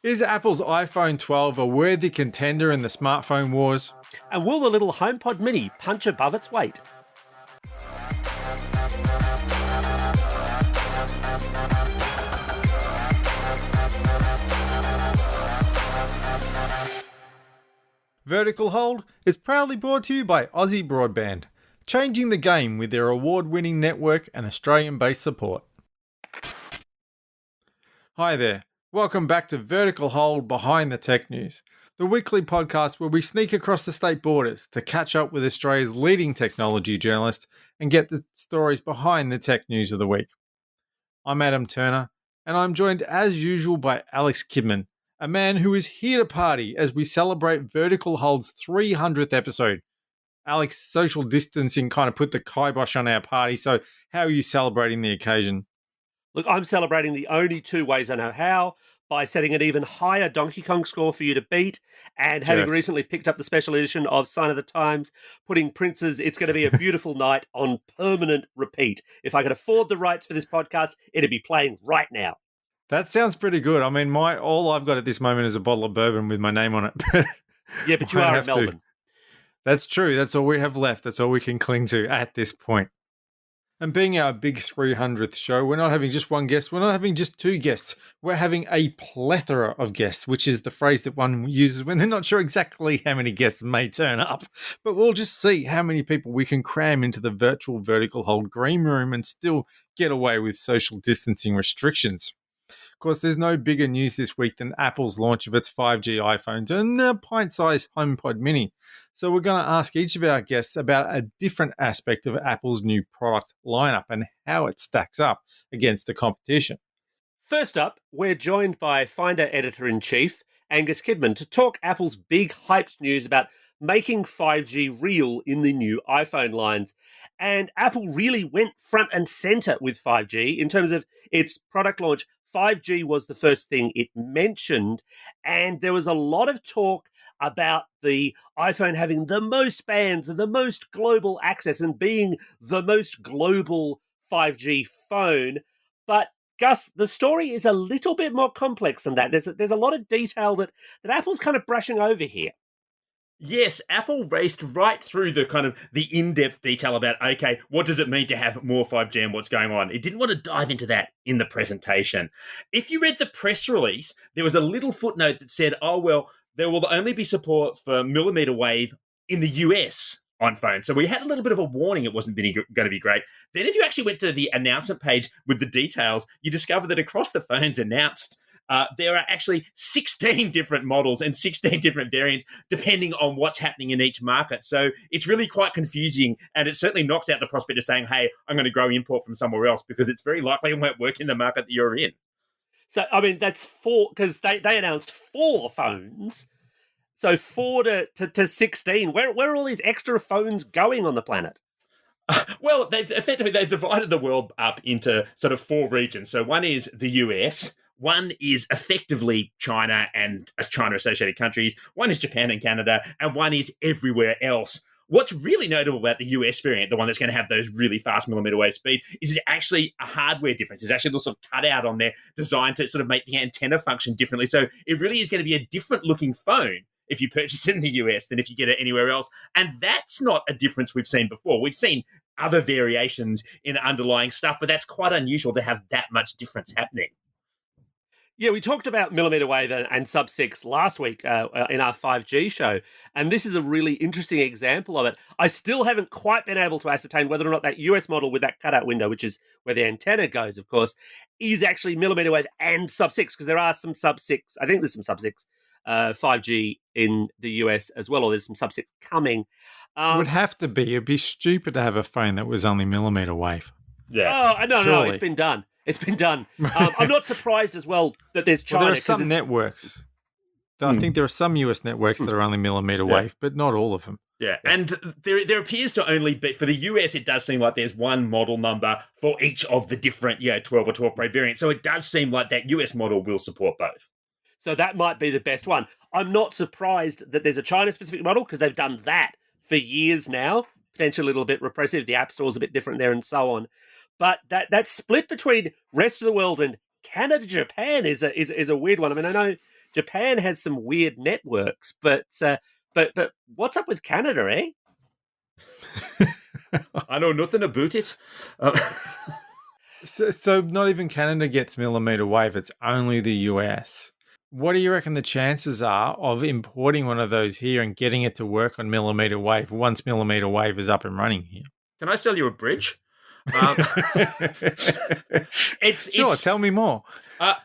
Is Apple's iPhone 12 a worthy contender in the smartphone wars? And will the little HomePod Mini punch above its weight? Vertical Hold is proudly brought to you by Aussie Broadband, changing the game with their award-winning network and Australian-based support. Hi there. Welcome back to Vertical Hold Behind the Tech News, the weekly podcast where we sneak across the state borders to catch up with Australia's leading technology journalists and get the stories behind the tech news of the week. I'm Adam Turner, and I'm joined as usual by Angus Kidman, a man who is here to party as we celebrate Vertical Hold's 300th episode. Alex, social distancing kind of put the kibosh on our party, so how are you celebrating the occasion? Look, I'm celebrating the only two ways I know how, by setting an even higher Donkey Kong score for you to beat, and having recently picked up the special edition of Sign of the Times, putting Prince's It's Going to Be a Beautiful Night on permanent repeat. If I could afford the rights for this podcast, it'd be playing right now. That sounds pretty good. I mean, all I've got at this moment is a bottle of bourbon with my name on it. Yeah, but you are in Melbourne. That's true. That's all we have left. That's all we can cling to at this point. And being our big 300th show, we're not having just one guest. We're not having just two guests. We're having a plethora of guests, which is the phrase that one uses when they're not sure exactly how many guests may turn up. But we'll just see how many people we can cram into the virtual Vertical Hold green room and still get away with social distancing restrictions. Of course, there's no bigger news this week than Apple's launch of its 5G iPhones and the pint-sized HomePod Mini. So we're going to ask each of our guests about a different aspect of Apple's new product lineup and how it stacks up against the competition. First up, we're joined by Finder Editor-in-Chief Angus Kidman to talk Apple's big hyped news about making 5G real in the new iPhone lines. And Apple really went front and center with 5G in terms of its product launch. 5G was the first thing it mentioned, and there was a lot of talk about the iPhone having the most bands and the most global access and being the most global 5G phone. But Gus, the story is a little bit more complex than that. There's a lot of detail that Apple's kind of brushing over here. Yes, Apple raced right through the in-depth detail about, okay, what does it mean to have more 5G and what's going on? It didn't want to dive into that in the presentation. If you read the press release, there was a little footnote that said, oh, well, there will only be support for mmWave in the US on phones. So we had a little bit of a warning it wasn't going to be great. Then if you actually went to the announcement page with the details, you discover that across the phones announced, there are actually 16 different models and 16 different variants depending on what's happening in each market. So it's really quite confusing, and it certainly knocks out the prospect of saying, hey, I'm going to grow import from somewhere else, because it's very likely it won't work in the market that you're in. So, I mean, that's four, because they announced 4 phones. So 4 to 16. Where are all these extra phones going on the planet? Well, they've divided the world up into sort of 4 regions. So one is the US, one is effectively China and China-associated countries, one is Japan and Canada, and one is everywhere else. What's really notable about the US variant, the one that's going to have those really fast mmWave speeds, is it's actually a hardware difference. There's actually a little sort of cutout on there designed to sort of make the antenna function differently. So it really is going to be a different looking phone if you purchase it in the US than if you get it anywhere else. And that's not a difference we've seen before. We've seen other variations in underlying stuff, but that's quite unusual to have that much difference happening. Yeah, we talked about mmWave and Sub-6 last week in our 5G show, and this is a really interesting example of it. I still haven't quite been able to ascertain whether or not that US model with that cutout window, which is where the antenna goes, of course, is actually mmWave and Sub-6, because there are some Sub-6, I think there's some Sub-6 5G in the US as well, or there's some Sub-6 coming. It would have to be. It'd be stupid to have a phone that was only millimeter-wave. Yeah. Oh, no, it's been done. It's been done. I'm not surprised as well that there's China. Well, there are some networks. I think there are some US networks that are only millimeter-wave, but not all of them. Yeah, and there appears to only be, for the US, it does seem like there's one model number for each of the different 12 or 12 Pro variants. So it does seem like that US model will support both. So that might be the best one. I'm not surprised that there's a China-specific model, because they've done that for years now. Potentially a little bit repressive. The App Store's a bit different there and so on. But that split between rest of the world and Canada, Japan is a weird one. I mean, I know Japan has some weird networks, but what's up with Canada, eh? I know nothing about it. So not even Canada gets millimeter wave. It's only the US. What do you reckon the chances are of importing one of those here and getting it to work on millimeter wave once millimeter wave is up and running here? Can I sell you a bridge? Sure, tell me more.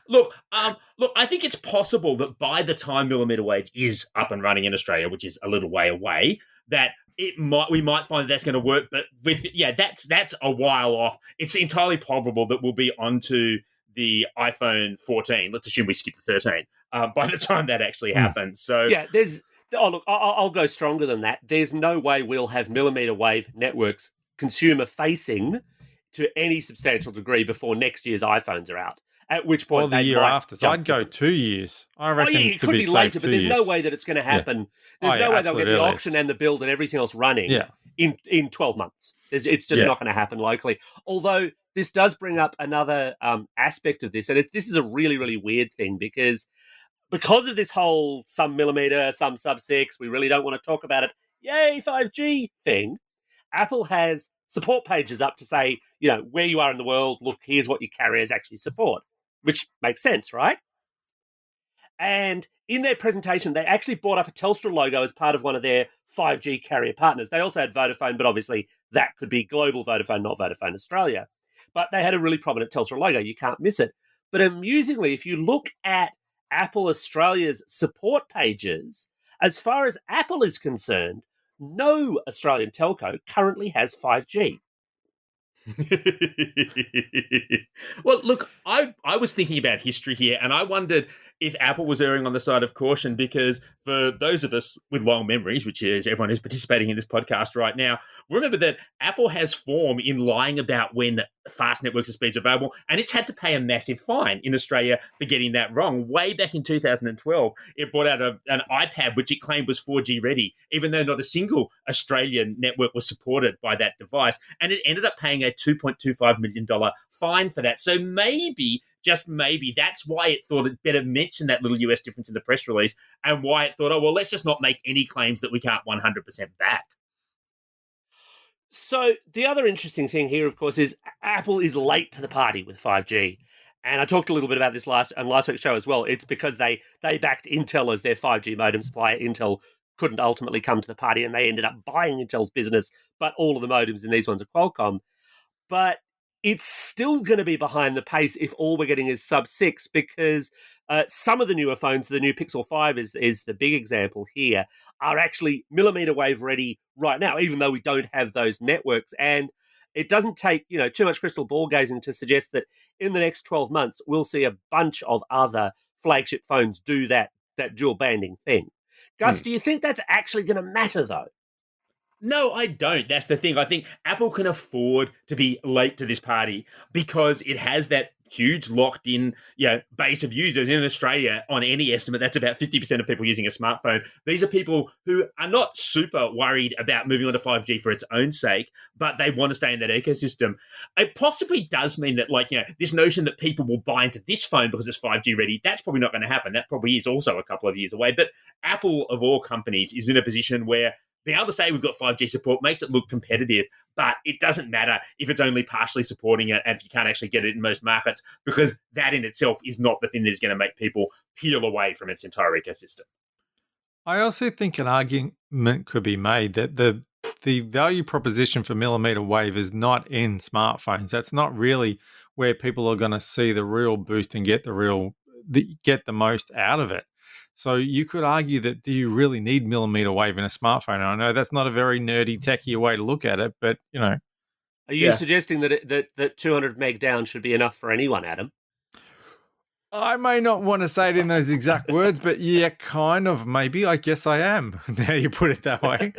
Look, I think it's possible that by the time millimeter wave is up and running in Australia, which is a little way away, that we might find that's going to work. But that's a while off. It's entirely probable that we'll be onto the iPhone 14. Let's assume we skip the 13 by the time that actually happens. So yeah, I'll go stronger than that. There's no way we'll have millimeter wave networks consumer facing to any substantial degree before next year's iPhones are out. At which point, or the year after. So I'd go 2 years. I reckon it to could be be safe, later, but there's 2 no years. way that it's going to happen. There's no way they'll get the auction and the build and everything else running in 12 months. It's just not going to happen locally. Although this does bring up another aspect of this, and this is a really, really weird thing because of this whole some millimeter, some sub-6, we really don't want to talk about it, yay, 5G thing, Apple has support pages up to say, where you are in the world, look, here's what your carriers actually support, which makes sense, right? And in their presentation, they actually brought up a Telstra logo as part of one of their 5G carrier partners. They also had Vodafone, but obviously that could be global Vodafone, not Vodafone Australia. But they had a really prominent Telstra logo. You can't miss it. But amusingly, if you look at Apple Australia's support pages, as far as Apple is concerned, no Australian telco currently has 5G. Well, look, I was thinking about history here, and I wondered if Apple was erring on the side of caution, because for those of us with long memories, which is everyone who's participating in this podcast right now, remember that Apple has form in lying about when fast networks of speeds are available, and it's had to pay a massive fine in Australia for getting that wrong. Way back in 2012, it brought out an iPad which it claimed was 4G ready, even though not a single Australian network was supported by that device, and it ended up paying a $2.25 million fine for that. So maybe, just maybe, that's why it thought it better mention that little US difference in the press release, and why it thought, let's just not make any claims that we can't 100% back. So the other interesting thing here, of course, is Apple is late to the party with 5G. And I talked a little bit about this last week's show as well. It's because they backed Intel as their 5G modem supplier. Intel couldn't ultimately come to the party, and they ended up buying Intel's business, but all of the modems in these ones are Qualcomm. But it's still going to be behind the pace if all we're getting is sub-6, because some of the newer phones, the new Pixel 5 is the big example here, are actually millimeter wave ready right now, even though we don't have those networks. And it doesn't take too much crystal ball gazing to suggest that in the next 12 months, we'll see a bunch of other flagship phones do that dual banding thing. Gus, do you think that's actually going to matter, though? No, I don't. That's the thing. I think Apple can afford to be late to this party because it has that huge locked-in base of users in Australia. On any estimate, that's about 50% of people using a smartphone. These are people who are not super worried about moving on to 5G for its own sake, but they want to stay in that ecosystem. It possibly does mean that, this notion that people will buy into this phone because it's 5G ready, that's probably not going to happen. That probably is also a couple of years away. But Apple, of all companies, is in a position where being able to say we've got 5G support makes it look competitive, but it doesn't matter if it's only partially supporting it and if you can't actually get it in most markets, because that in itself is not the thing that is going to make people peel away from its entire ecosystem. I also think an argument could be made that the value proposition for millimeter wave is not in smartphones. That's not really where people are going to see the real boost and get the most out of it. So you could argue that, do you really need millimeter wave in a smartphone? And I know that's not a very nerdy, techie way to look at it, but, Are you suggesting that 200 meg down should be enough for anyone, Adam? I may not want to say it in those exact words, but yeah, kind of, maybe. I guess I am, now you put it that way.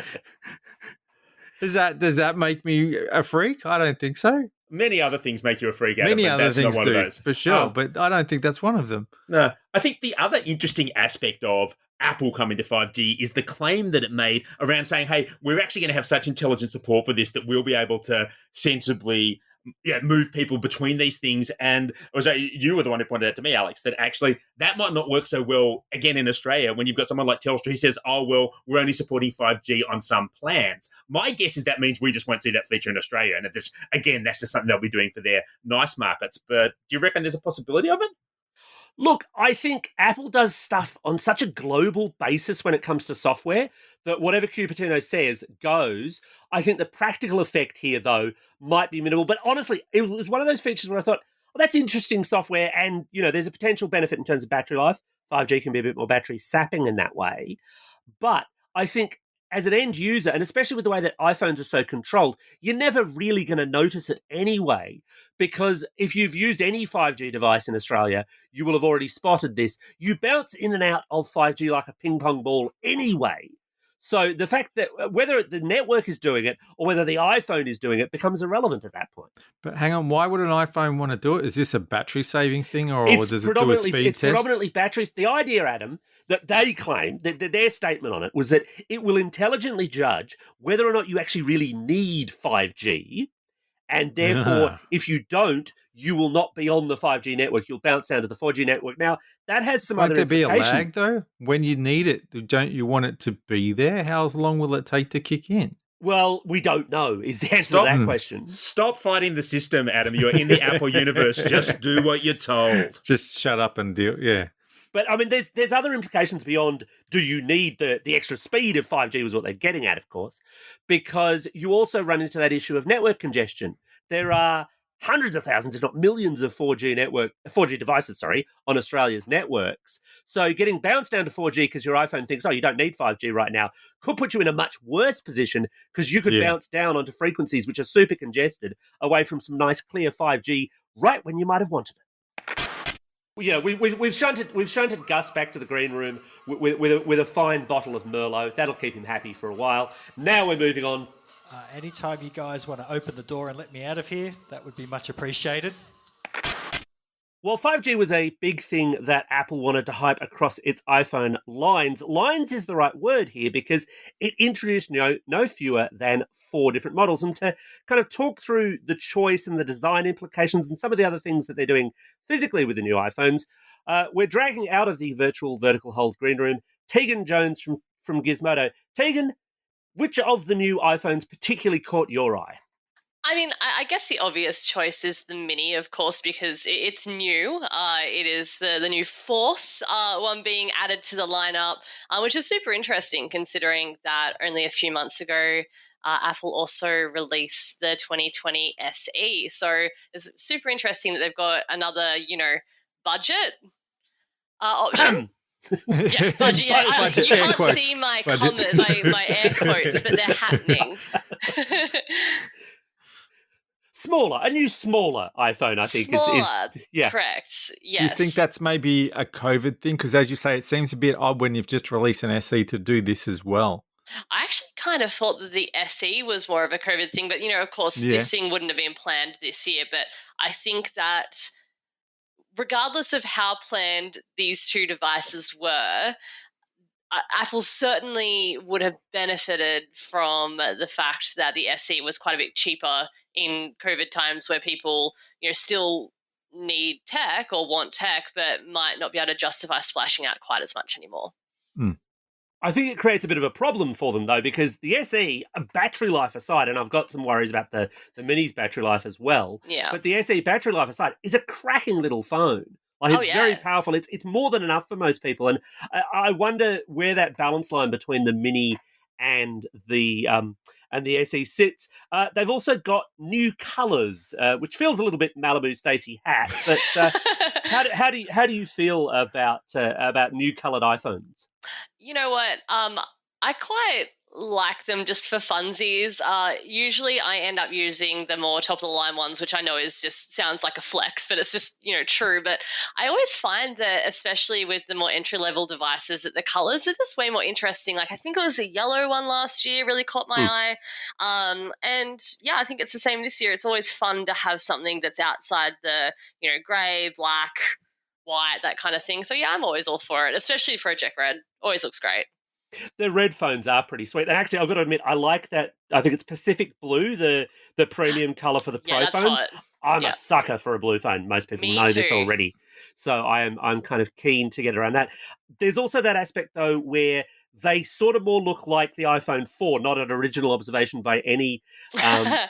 Does that make me a freak? I don't think so. Many other things make you a freak, Adam. Many other that's things not one do, of those. for sure, but I don't think that's one of them. No, I think the other interesting aspect of Apple coming to 5G is the claim that it made around saying, hey, we're actually going to have such intelligent support for this that we'll be able to sensibly move people between these things. And you were the one who pointed out to me, Alex, that actually that might not work so well again in Australia when you've got someone like Telstra who says, oh, well, we're only supporting 5G on some plans. My guess is that means we just won't see that feature in Australia. And that's just something they'll be doing for their nice markets. But do you reckon there's a possibility of it? Look, I think Apple does stuff on such a global basis when it comes to software that whatever Cupertino says goes. I think the practical effect here, though, might be minimal. But honestly, it was one of those features where I thought, oh, that's interesting software. And, there's a potential benefit in terms of battery life. 5G can be a bit more battery sapping in that way. But I think as an end user, and especially with the way that iPhones are so controlled, you're never really going to notice it anyway, because if you've used any 5G device in Australia, you will have already spotted this. You bounce in and out of 5G like a ping pong ball anyway. So the fact that whether the network is doing it or whether the iPhone is doing it becomes irrelevant at that point. But hang on, why would an iPhone want to do it? Is this a battery saving thing, or does it do a speed test? It's predominantly batteries. The idea, Adam, that they claim, that their statement on it was that it will intelligently judge whether or not you actually really need 5G. And therefore, if you don't, you will not be on the 5G network. You'll bounce down to the 4G network. Now, that has some other implications. Won't there be a lag, though? When you need it, don't you want it to be there? How long will it take to kick in? Well, we don't know, is the answer to that question. Stop fighting the system, Adam. You're in the Apple universe. Just do what you're told. Just shut up and deal. Yeah. But, I mean, there's other implications beyond do you need the extra speed of 5G was what they're getting at, of course, because you also run into that issue of network congestion. There are hundreds of thousands, if not millions, of 4G devices, on Australia's networks. So getting bounced down to 4G because your iPhone thinks, oh, you don't need 5G right now, could put you in a much worse position because you could bounce down onto frequencies which are super congested away from some nice clear 5G right when you might have wanted it. Yeah, we've shunted Gus back to the green room with a fine bottle of Merlot. That'll keep him happy for a while. Now we're moving on. Anytime you guys want to open the door and let me out of here, that would be much appreciated. Well, 5G was a big thing that Apple wanted to hype across its iPhone lines. Lines is the right word here because it introduced no fewer than 4 different models. And to kind of talk through the choice and the design implications and some of the other things that they're doing physically with the new iPhones, we're dragging out of the virtual vertical hold green room Tegan Jones from Gizmodo. Tegan, which of the new iPhones particularly caught your eye? I mean, I guess the obvious choice is the Mini, of course, because it's new. It is the new 4th one being added to the lineup, which is super interesting considering that only a few months ago, Apple also released the 2020 SE. So it's super interesting that they've got another, budget option. Yeah, budget. Yeah, you can't see my comment, my air quotes, but they're happening. A new smaller iPhone, I think. Is correct. Yes. Do you think that's maybe a COVID thing? Because as you say, it seems a bit odd when you've just released an SE to do this as well. I actually kind of thought that the SE was more of a COVID thing, but, of course, this thing wouldn't have been planned this year. But I think that regardless of how planned these two devices were, Apple certainly would have benefited from the fact that the SE was quite a bit cheaper in COVID times where people, still need tech or want tech, but might not be able to justify splashing out quite as much anymore. I think it creates a bit of a problem for them, though, because the SE, battery life aside, and I've got some worries about the Mini's battery life as well, but the SE battery life aside is a cracking little phone. It's very powerful. It's more than enough for most people. And I wonder where that balance line between the Mini and the SE sits. They've also got new colours, which feels a little bit Malibu Stacey hat. But how do you feel about new coloured iPhones? You know what? I quite like them just for funsies. Usually I end up using the more top of the line ones, which I know sounds like a flex, but it's just, true. But I always find that, especially with the more entry-level devices, that the colors are just way more interesting. Like I think it was the yellow one last year really caught my eye. And yeah, I think it's the same this year. It's always fun to have something that's outside the, gray, black, white, that kind of thing. So yeah, I'm always all for it, especially Project Red. Always looks great. The red phones are pretty sweet. And actually, I've got to admit, I like that. I think it's Pacific Blue, the premium color for the Yeah, Pro that's phones. hot. I'm Yeah. a sucker for a blue phone. Most people Me know this too. already. So I'm kind of keen to get around that. There's also that aspect, though, where they sort of more look like the iPhone 4, not an original observation by any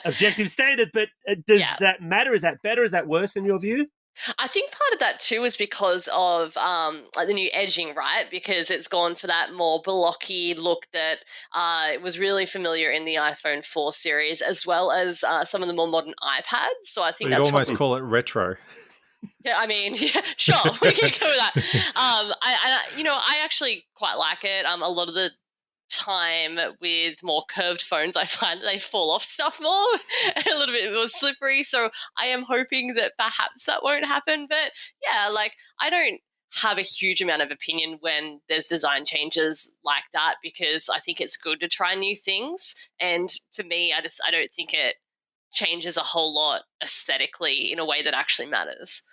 objective standard. But does Yeah. that matter? Is that better? Is that worse in your view? I think part of that too is because of like the new edging, right? Because it's gone for that more blocky look that was really familiar in the iPhone 4 series, as well as some of the more modern iPads. So I So think you'd that's almost probably. call it retro. Yeah, I mean, yeah, sure, we can go with that. I actually quite like it. A lot of the time with more curved phones, I find that they fall off stuff more and a little bit more slippery. So I am hoping that perhaps that won't happen. But yeah, like I don't have a huge amount of opinion when there's design changes like that, because I think it's good to try new things. And for me, I don't think it changes a whole lot aesthetically in a way that actually matters.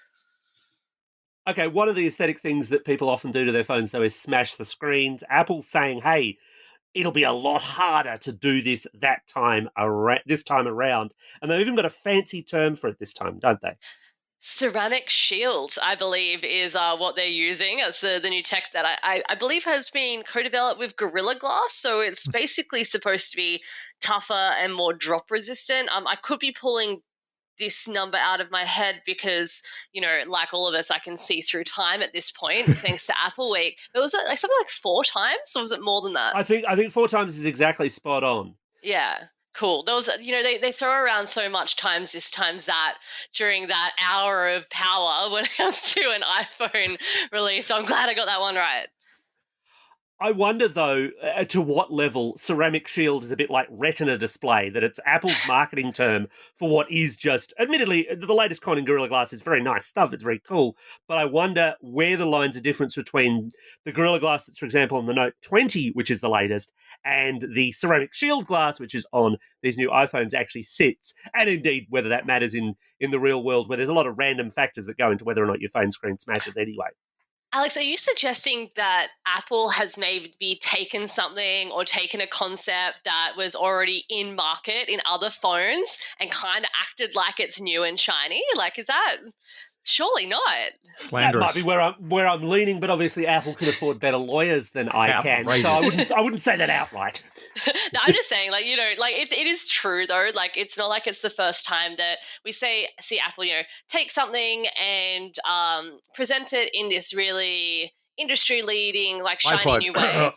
Okay, one of the aesthetic things that people often do to their phones, though, is smash the screens. Apple's saying, hey, it'll be a lot harder to do this this time around. And they've even got a fancy term for it this time, don't they? Ceramic shield, I believe, is what they're using. It's the new tech that I believe has been co-developed with Gorilla Glass. So it's basically supposed to be tougher and more drop resistant. I could be pulling this number out of my head because, like all of us, I can see through time at this point, thanks to Apple Week. But was it like something like 4 times, or was it more than that? I think 4 times is exactly spot on. Yeah. Cool. There was, they throw around so much times this, times that during that hour of power when it comes to an iPhone release. So I'm glad I got that one right. I wonder, though, to what level ceramic shield is a bit like retina display, that it's Apple's marketing term for what is just, admittedly, the latest con in Gorilla Glass is very nice stuff. It's very cool. But I wonder where the lines of difference between the Gorilla Glass that's, for example, on the Note 20, which is the latest, and the ceramic shield glass, which is on these new iPhones, actually sits. And indeed, whether that matters in the real world, where there's a lot of random factors that go into whether or not your phone screen smashes anyway. Alex, are you suggesting that Apple has maybe taken something or taken a concept that was already in market in other phones and kind of acted like it's new and shiny? Like, is that... Surely not. Slanderous. That might be where I'm leaning, but obviously Apple can afford better lawyers than I can, so I wouldn't say that outright. No, I'm just saying, it is true though. Like, it's not like it's the first time that we see Apple, take something and present it in this really industry-leading, like shiny new way.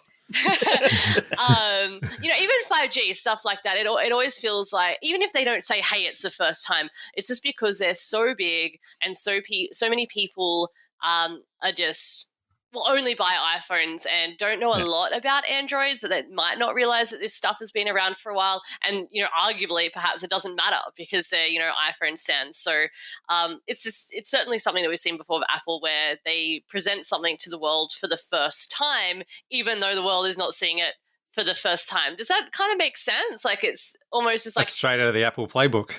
Even 5G stuff like that, it always feels like, even if they don't say, hey, it's the first time, it's just because they're so big and so many people are just will only buy iPhones and don't know a lot about Androids, so they might not realize that this stuff has been around for a while. And, arguably, perhaps it doesn't matter because they're, iPhone stands. So it's certainly something that we've seen before with Apple, where they present something to the world for the first time, even though the world is not seeing it for the first time. Does that kind of make sense? Like, it's almost just like... That's straight out of the Apple playbook.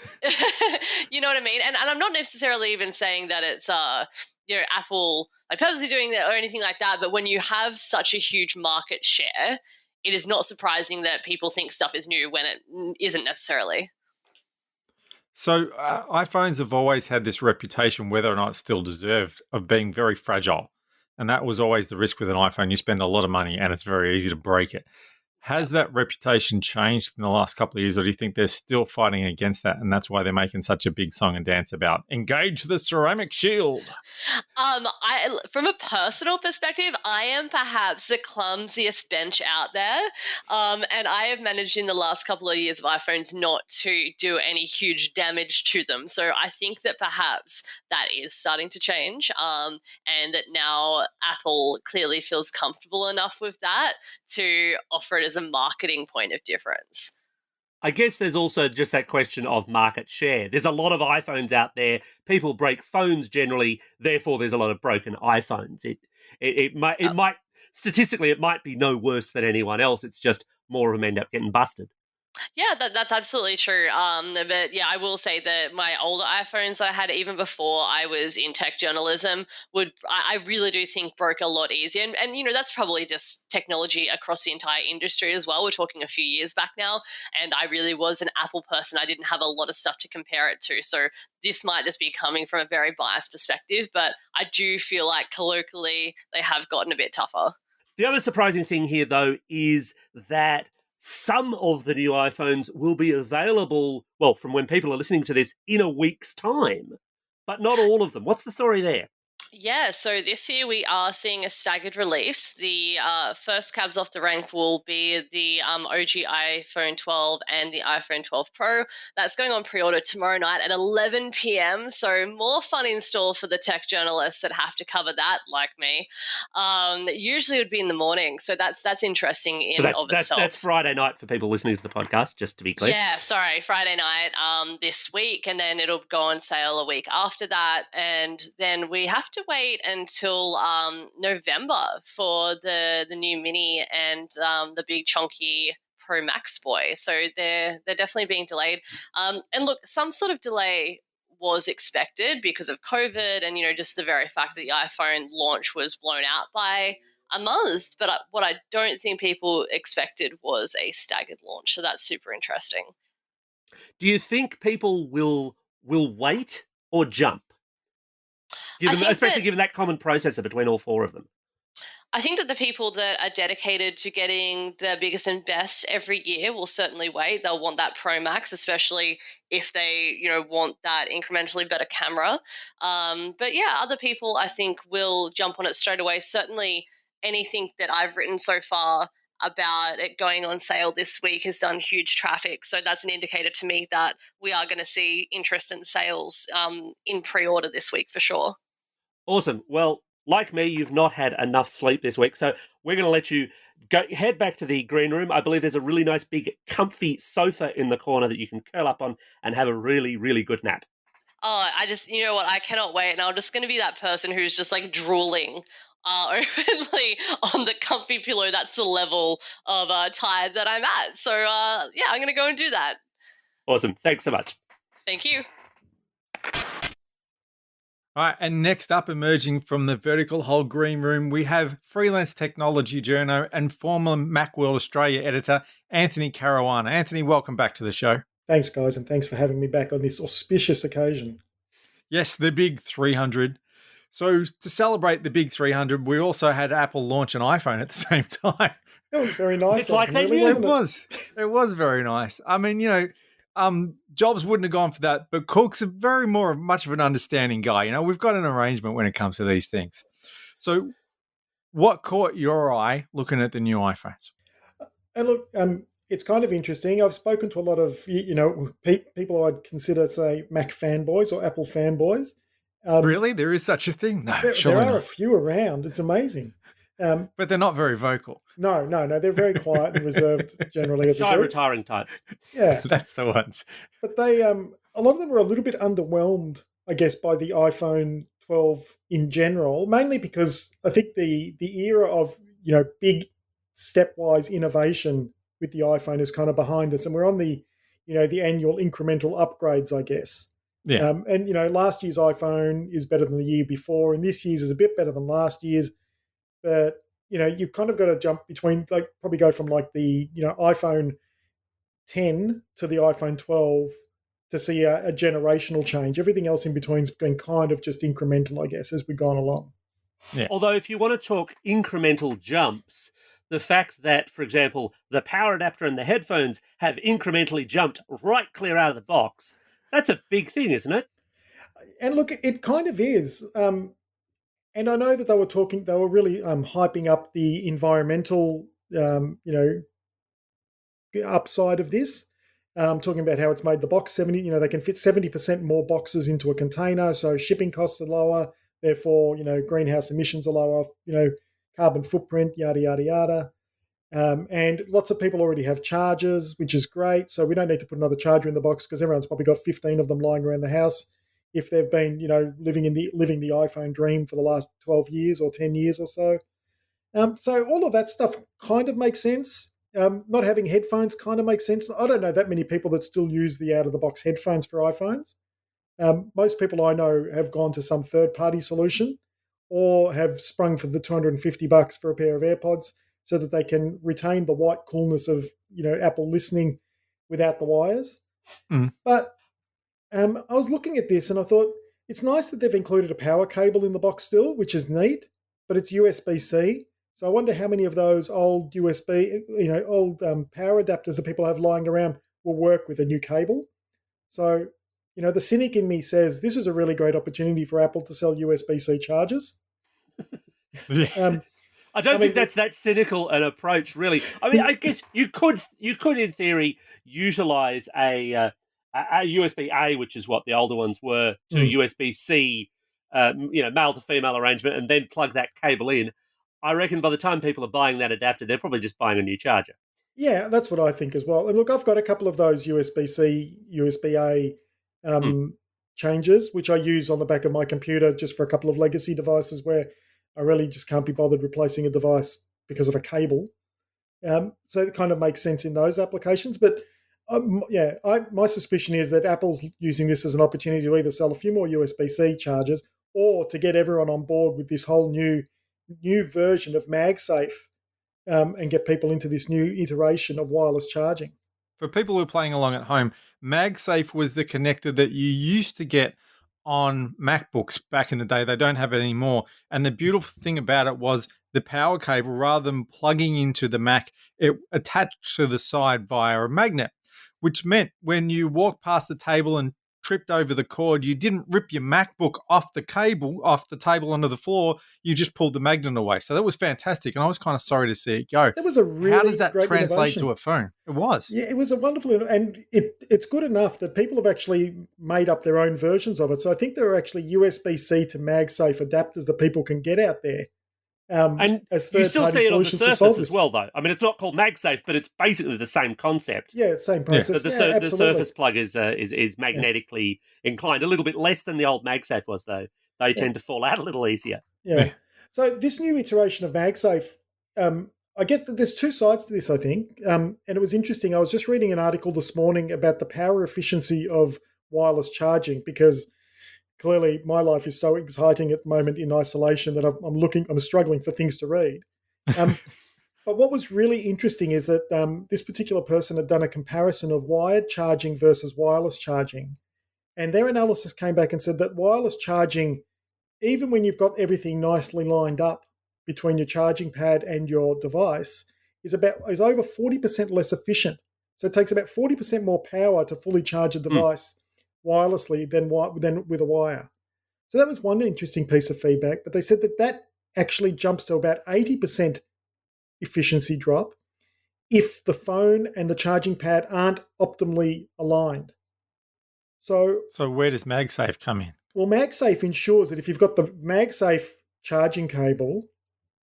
You know what I mean? And I'm not necessarily even saying that it's Apple like purposely doing that or anything like that, but when you have such a huge market share, it is not surprising that people think stuff is new when it isn't necessarily. So iPhones have always had this reputation, whether or not it's still deserved, of being very fragile. And that was always the risk with an iPhone. You spend a lot of money and it's very easy to break it. Has that reputation changed in the last couple of years, or do you think they're still fighting against that, and that's why they're making such a big song and dance about engage the ceramic shield? From a personal perspective, I am perhaps the clumsiest bench out there, and I have managed in the last couple of years of iPhones not to do any huge damage to them. So I think that perhaps that is starting to change, and that now Apple clearly feels comfortable enough with that to offer it as a marketing point of difference. I guess there's also just that question of market share. There's a lot of iPhones out there. People break phones generally, therefore there's a lot of broken iPhones. It might statistically it might be no worse than anyone else. It's just more of them end up getting busted. Yeah, that's absolutely true. But yeah, I will say that my older iPhones that I had even before I was in tech journalism I really do think broke a lot easier. And that's probably just technology across the entire industry as well. We're talking a few years back now, and I really was an Apple person. I didn't have a lot of stuff to compare it to, so this might just be coming from a very biased perspective. But I do feel like colloquially they have gotten a bit tougher. The other surprising thing here, though, is that some of the new iPhones will be available, well, from when people are listening to this, in a week's time, but not all of them. What's the story there? Yeah, so this year we are seeing a staggered release. The first cabs off the rank will be the OG iPhone 12 and the iPhone 12 Pro. That's going on pre-order tomorrow night at 11 p.m. So more fun in store for the tech journalists that have to cover that, like me. Usually it would be in the morning, so that's interesting in So of itself. that's Friday night for people listening to the podcast, just to be clear. Yeah, sorry, Friday night this week, and then it'll go on sale a week after that, and then we have to wait until November for the new Mini and the big chunky Pro Max boy. So they're definitely being delayed. And look, some sort of delay was expected because of COVID, and just the very fact that the iPhone launch was blown out by a month. But what I don't think people expected was a staggered launch. So that's super interesting. Do you think people will wait or jump? Given that common processor between all four of them. I think that the people that are dedicated to getting the biggest and best every year will certainly wait. They'll want that Pro Max, especially if they, want that incrementally better camera. But yeah, other people I think will jump on it straight away. Certainly anything that I've written so far about it going on sale this week has done huge traffic. So that's an indicator to me that we are going to see interest in sales in pre-order this week for sure. Awesome. Well, like me, you've not had enough sleep this week, so we're going to let you head back to the green room. I believe there's a really nice, big, comfy sofa in the corner that you can curl up on and have a really, really good nap. Oh, you know what? I cannot wait. And I'm just going to be that person who's just like drooling openly on the comfy pillow. That's the level of tired that I'm at. So, yeah, I'm going to go and do that. Awesome. Thanks so much. Thank you. All right, and next up, emerging from the vertical hole green room, we have freelance technology journo and former Macworld Australia editor, Anthony Caruana. Anthony, welcome back to the show. Thanks, guys, and thanks for having me back on this auspicious occasion. Yes, the big 300. So to celebrate the big 300, we also had Apple launch an iPhone at the same time. It was very nice. It's like they really, knew. wasn't it? It was very nice. I mean, Jobs wouldn't have gone for that, but Cook's much of an understanding guy. We've got an arrangement when it comes to these things. So what caught your eye looking at the new iPhones? And look, it's kind of interesting. I've spoken to a lot of, people I'd consider, say, Mac fanboys or Apple fanboys. Really? There is such a thing? No, there are a few around. It's amazing. But they're not very vocal. No. They're very quiet and reserved generally. As Shy, retiring types. Yeah. That's the ones. But they, a lot of them were a little bit underwhelmed, I guess, by the iPhone 12 in general, mainly because I think the era of, big stepwise innovation with the iPhone is kind of behind us. And we're on the annual incremental upgrades, I guess. Yeah. And last year's iPhone is better than the year before, and this year's is a bit better than last year's. But you've kind of got to jump between, probably go from the iPhone 10 to the iPhone 12 to see a generational change. Everything else in between's been kind of just incremental, I guess, as we've gone along. Yeah. Although, if you want to talk incremental jumps, the fact that, for example, the power adapter and the headphones have incrementally jumped right clear out of the box, that's a big thing, isn't it? And look, it kind of is. And I know that they were really hyping up the environmental, upside of this. Talking about how it's made the box 70, they can fit 70% more boxes into a container, so shipping costs are lower, therefore, greenhouse emissions are lower, carbon footprint, yada, yada, yada. And lots of people already have chargers, which is great. So we don't need to put another charger in the box because everyone's probably got 15 of them lying around the house if they've been, living the iPhone dream for the last 12 years or 10 years or so. So all of that stuff kind of makes sense. Not having headphones kind of makes sense. I don't know that many people that still use the out-of-the-box headphones for iPhones. Most people I know have gone to some third-party solution or have sprung for the $250 for a pair of AirPods so that they can retain the white coolness of Apple listening without the wires. But I was looking at this and I thought it's nice that they've included a power cable in the box still, which is neat, but it's USB-C. So I wonder how many of those old USB, power adapters that people have lying around will work with a new cable. So, the cynic in me says this is a really great opportunity for Apple to sell USB-C chargers. I don't think that's that cynical an approach, really. I mean, I guess you could in theory utilize a USB-A, which is what the older ones were, to USB-C, male to female arrangement, and then plug that cable in. I reckon by the time people are buying that adapter, they're probably just buying a new charger. Yeah, that's what I think as well. And look, I've got a couple of those USB-C, USB-A changes, which I use on the back of my computer just for a couple of legacy devices where I really just can't be bothered replacing a device because of a cable. So it kind of makes sense in those applications. But my suspicion is that Apple's using this as an opportunity to either sell a few more USB-C chargers or to get everyone on board with this whole new version of MagSafe and get people into this new iteration of wireless charging. For people who are playing along at home, MagSafe was the connector that you used to get on MacBooks back in the day. They don't have it anymore. And the beautiful thing about it was the power cable, rather than plugging into the Mac, it attached to the side via a magnet, which meant when you walked past the table and tripped over the cord, you didn't rip your MacBook off the table onto the floor. You just pulled the magnet away. So that was fantastic. And I was kind of sorry to see it go. That was a really How does that great translate innovation to a phone? It was. Yeah, it was a wonderful, and it's good enough that people have actually made up their own versions of it. So I think there are actually USB-C to MagSafe adapters that people can get out there. And you still see it on the Surface as well, though. I mean, it's not called MagSafe, but it's basically the same concept. Yeah, same process. The Surface plug is magnetically inclined, a little bit less than the old MagSafe was, though. They tend to fall out a little easier. Yeah. So this new iteration of MagSafe, I guess there's two sides to this, I think. And it was interesting. I was just reading an article this morning about the power efficiency of wireless charging because clearly my life is so exciting at the moment in isolation that I'm struggling for things to read. But what was really interesting is that this particular person had done a comparison of wired charging versus wireless charging. And their analysis came back and said that wireless charging, even when you've got everything nicely lined up between your charging pad and your device, is over 40% less efficient. So it takes about 40% more power to fully charge a device wirelessly than with a wire. So that was one interesting piece of feedback. But they said that actually jumps to about 80% efficiency drop if the phone and the charging pad aren't optimally aligned. So where does MagSafe come in? Well, MagSafe ensures that if you've got the MagSafe charging cable,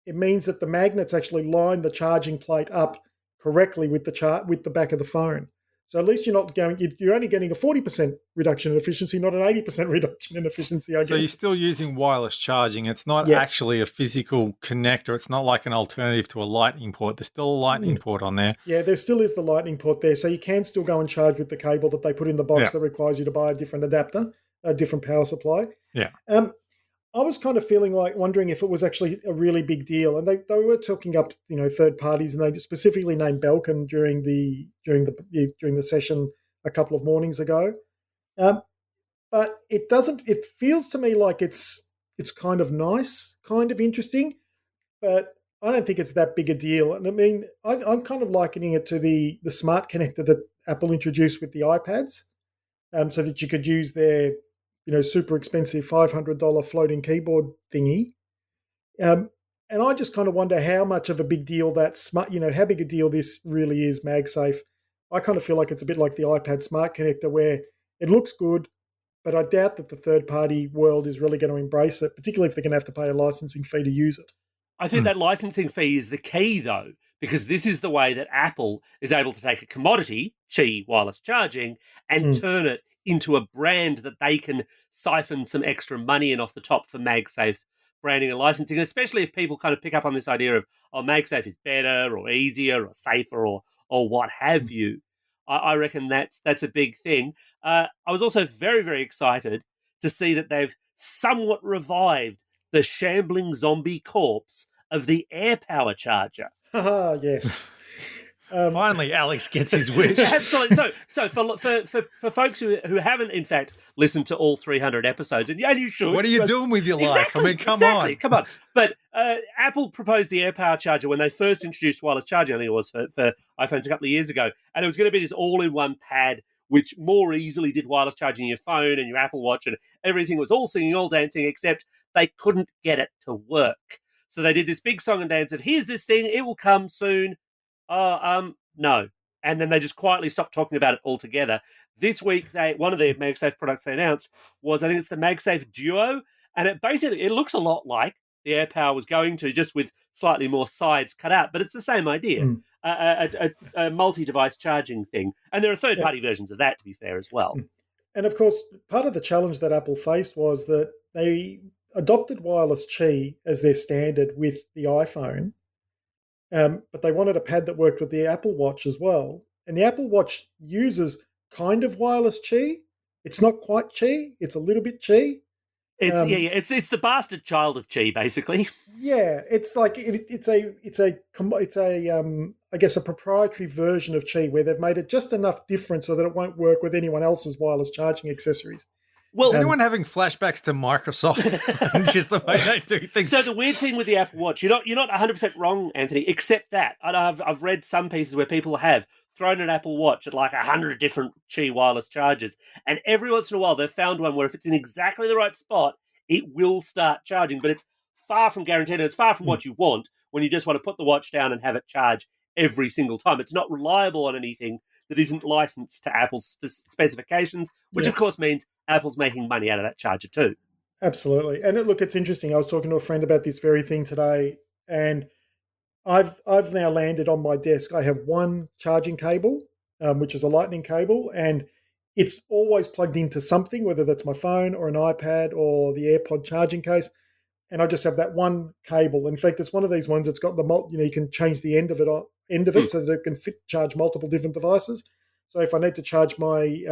it means that the magnets actually line the charging plate up correctly with the back of the phone. So at least you're only getting a 40% reduction in efficiency, not an 80% reduction in efficiency, I guess. So you're still using wireless charging. It's not actually a physical connector. It's not like an alternative to a lightning port. There's still a lightning port on there. Yeah, there still is the lightning port there. So you can still go and charge with the cable that they put in the box that requires you to buy a different adapter, a different power supply. Yeah. I was kind of wondering if it was actually a really big deal. And they were talking up, third parties, and they specifically named Belkin during the session a couple of mornings ago. But it feels to me like it's kind of nice, kind of interesting, but I don't think it's that big a deal. And I mean, I'm kind of likening it to the smart connector that Apple introduced with the iPads, so that you could use their super expensive $500 floating keyboard thingy. And I just kind of wonder how much of a big deal how big a deal this really is, MagSafe. I kind of feel like it's a bit like the iPad Smart Connector where it looks good, but I doubt that the third-party world is really going to embrace it, particularly if they're going to have to pay a licensing fee to use it. I think that licensing fee is the key, though, because this is the way that Apple is able to take a commodity, Qi wireless charging, and turn it into a brand that they can siphon some extra money in off the top for MagSafe branding and licensing, especially if people kind of pick up on this idea of, oh, MagSafe is better or easier or safer or what have you. I reckon that's a big thing. I was also very, very excited to see that they've somewhat revived the shambling zombie corpse of the AirPower charger. Yes. Finally, Alex gets his wish. Absolutely. So for folks who haven't, in fact, listened to all 300 episodes, and you should. What are you doing with your life? Exactly, I mean, come on. But Apple proposed the AirPower charger when they first introduced wireless charging, I think it was for iPhones a couple of years ago, and it was going to be this all-in-one pad which more easily did wireless charging in your phone and your Apple Watch, and everything was all singing, all dancing, except they couldn't get it to work. So they did this big song and dance of, here's this thing, it will come soon. No. And then they just quietly stopped talking about it altogether. This week, one of the MagSafe products they announced was, I think it's the MagSafe Duo, and it looks a lot like the AirPower was going to, just with slightly more sides cut out, but it's the same idea, a multi-device charging thing. And there are third-party versions of that, to be fair, as well. And of course, part of the challenge that Apple faced was that they adopted wireless Qi as their standard with the iPhone, but they wanted a pad that worked with the Apple Watch as well. And the Apple Watch uses kind of wireless Qi. It's not quite Qi. It's a little bit Qi. It's the bastard child of Qi, basically. Yeah, it's like it's I guess a proprietary version of Qi where they've made it just enough different so that it won't work with anyone else's wireless charging accessories. Well, is anyone having flashbacks to Microsoft and just the way they do things? So the weird thing with the Apple Watch, you're not 100% wrong, Anthony, except that. And I've read some pieces where people have thrown an Apple Watch at like 100 different Qi wireless chargers, and every once in a while they've found one where if it's in exactly the right spot, it will start charging, but it's far from guaranteed, and it's far from what you want when you just want to put the watch down and have it charge every single time. It's not reliable on anything that isn't licensed to Apple's specifications, which of course means Apple's making money out of that charger too. Absolutely. And look, it's interesting. I was talking to a friend about this very thing today, and I've now landed on my desk. I have one charging cable, which is a lightning cable, and it's always plugged into something, whether that's my phone or an iPad or the AirPod charging case. And I just have that one cable. In fact, it's one of these ones that's got you can change the end of it so that it can charge multiple different devices. So if I need to charge my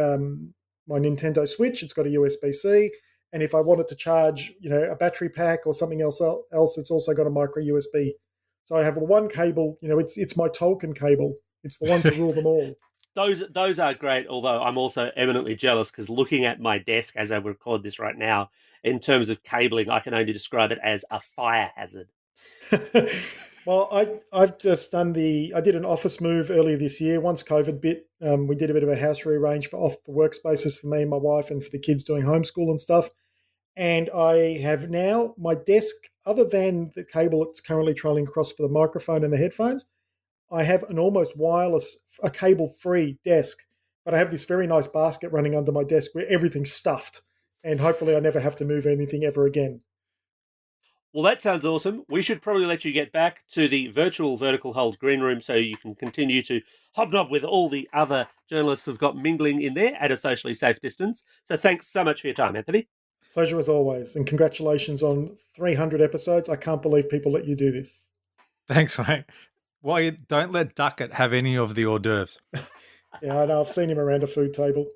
my Nintendo Switch, it's got a USB-C. And if I wanted to charge, a battery pack or something else, it's also got a micro USB. So I have one cable. It's my Tolkien cable. It's the one to rule them all. Those are great, although I'm also eminently jealous because looking at my desk as I record this right now, in terms of cabling, I can only describe it as a fire hazard. Well, I've just I did an office move earlier this year. Once COVID bit, we did a bit of a house rearrange for workspaces for me and my wife and for the kids doing homeschool and stuff. And I have now my desk, other than the cable it's currently trolling across for the microphone and the headphones, I have an almost a cable-free desk, but I have this very nice basket running under my desk where everything's stuffed, and hopefully I never have to move anything ever again. Well, that sounds awesome. We should probably let you get back to the virtual vertical hold green room so you can continue to hobnob with all the other journalists who've got mingling in there at a socially safe distance. So thanks so much for your time, Anthony. Pleasure as always, and congratulations on 300 episodes. I can't believe people let you do this. Thanks, mate. Well, don't let Duckett have any of the hors d'oeuvres. Yeah, I know. I've seen him around a food table.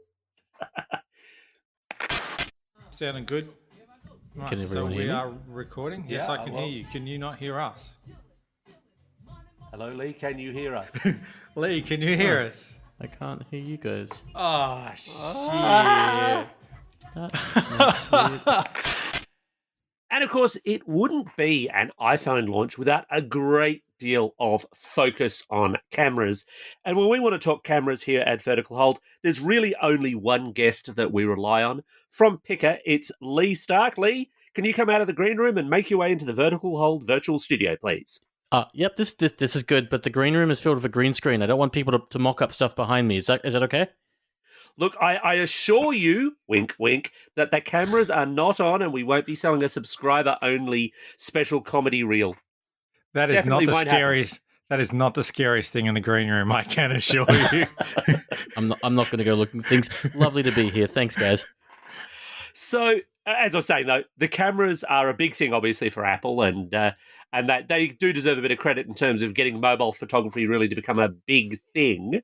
Sounding good? Right, Can everyone so hear me? we are recording? Yes, Yeah, I can hear you. Can you not hear us? Hello, Leigh. Can you hear us? Leigh, can you hear us? I can't hear you guys. Oh, shit. And of course, it wouldn't be an iPhone launch without a great deal of focus on cameras. And when we want to talk cameras here at Vertical Hold, there's really only one guest that we rely on. From Picker, it's Leigh Stark. Leigh, can you come out of the green room and make your way into the Vertical Hold virtual studio, please? Yep, this is good, but the green room is filled with a green screen. I don't want people to mock up stuff behind me. Is that okay? Look, I assure you, wink, wink, that the cameras are not on and we won't be selling a subscriber-only special comedy reel. That is Definitely not the won't happen. scariest. That is not the scariest thing in the green room, I can assure you. I'm not going to go looking for things. Lovely to be here. Thanks, guys. So, As I was saying, though, the cameras are a big thing, obviously, for Apple, and that they do deserve a bit of credit in terms of getting mobile photography really to become a big thing.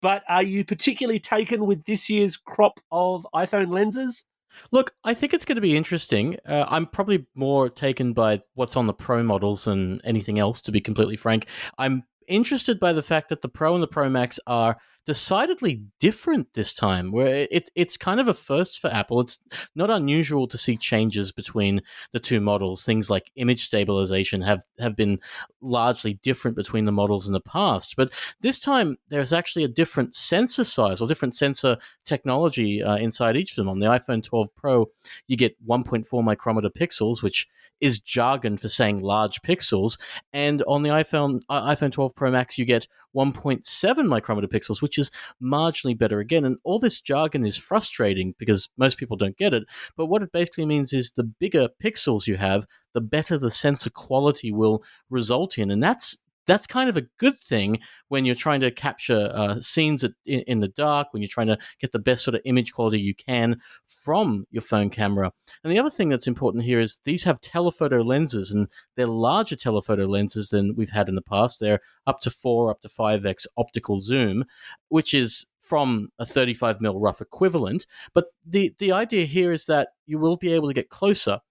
But are you particularly taken with this year's crop of iPhone lenses? Look, I think it's going to be interesting. I'm probably more taken by what's on the Pro models than anything else, to be completely frank. I'm interested by the fact that the Pro and the Pro Max are decidedly different this time, where it's kind of a first for Apple. It's not unusual to see changes between the two models. Things like image stabilization have been largely different between the models in the past. But this time, there's actually a different sensor size or different sensor technology inside each of them. On the iPhone 12 Pro, you get 1.4 micrometer pixels, which is jargon for saying large pixels. And on the iPhone 12 Pro Max, you get 1.7 micrometer pixels, which is marginally better again. And all this jargon is frustrating because most people don't get it. But what it basically means is the bigger pixels you have, the better the sensor quality will result in. And that's kind of a good thing when you're trying to capture scenes in the dark, when you're trying to get the best sort of image quality you can from your phone camera. And the other thing that's important here is these have telephoto lenses, and they're larger telephoto lenses than we've had in the past. They're up to 5x optical zoom, which is from a 35mm rough equivalent. But the idea here is that you will be able to get closer.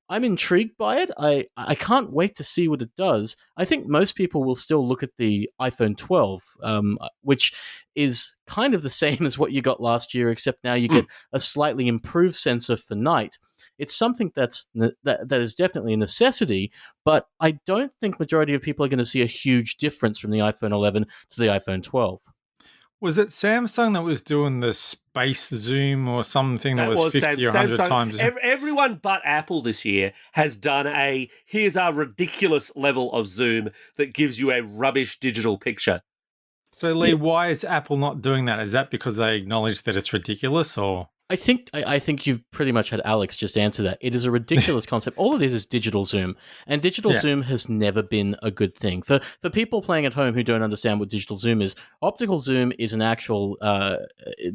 I'm intrigued by it. I can't wait to see what it does. I think most people will still look at the iPhone 12, which is kind of the same as what you got last year, except now you get a slightly improved sensor for night. It's something that is definitely a necessity, but I don't think majority of people are going to see a huge difference from the iPhone 11 to the iPhone 12. Was it Samsung that was doing the space zoom or something that was 50 or 100 Samsung. times? Everyone but Apple this year has done here's our ridiculous level of zoom that gives you a rubbish digital picture. So, Leigh, why is Apple not doing that? Is that because they acknowledge that it's ridiculous, or...? I think you've pretty much had Alex just answer that. It is a ridiculous concept. All it is digital zoom, and digital zoom has never been a good thing. For people playing at home who don't understand what digital zoom is, optical zoom is an actual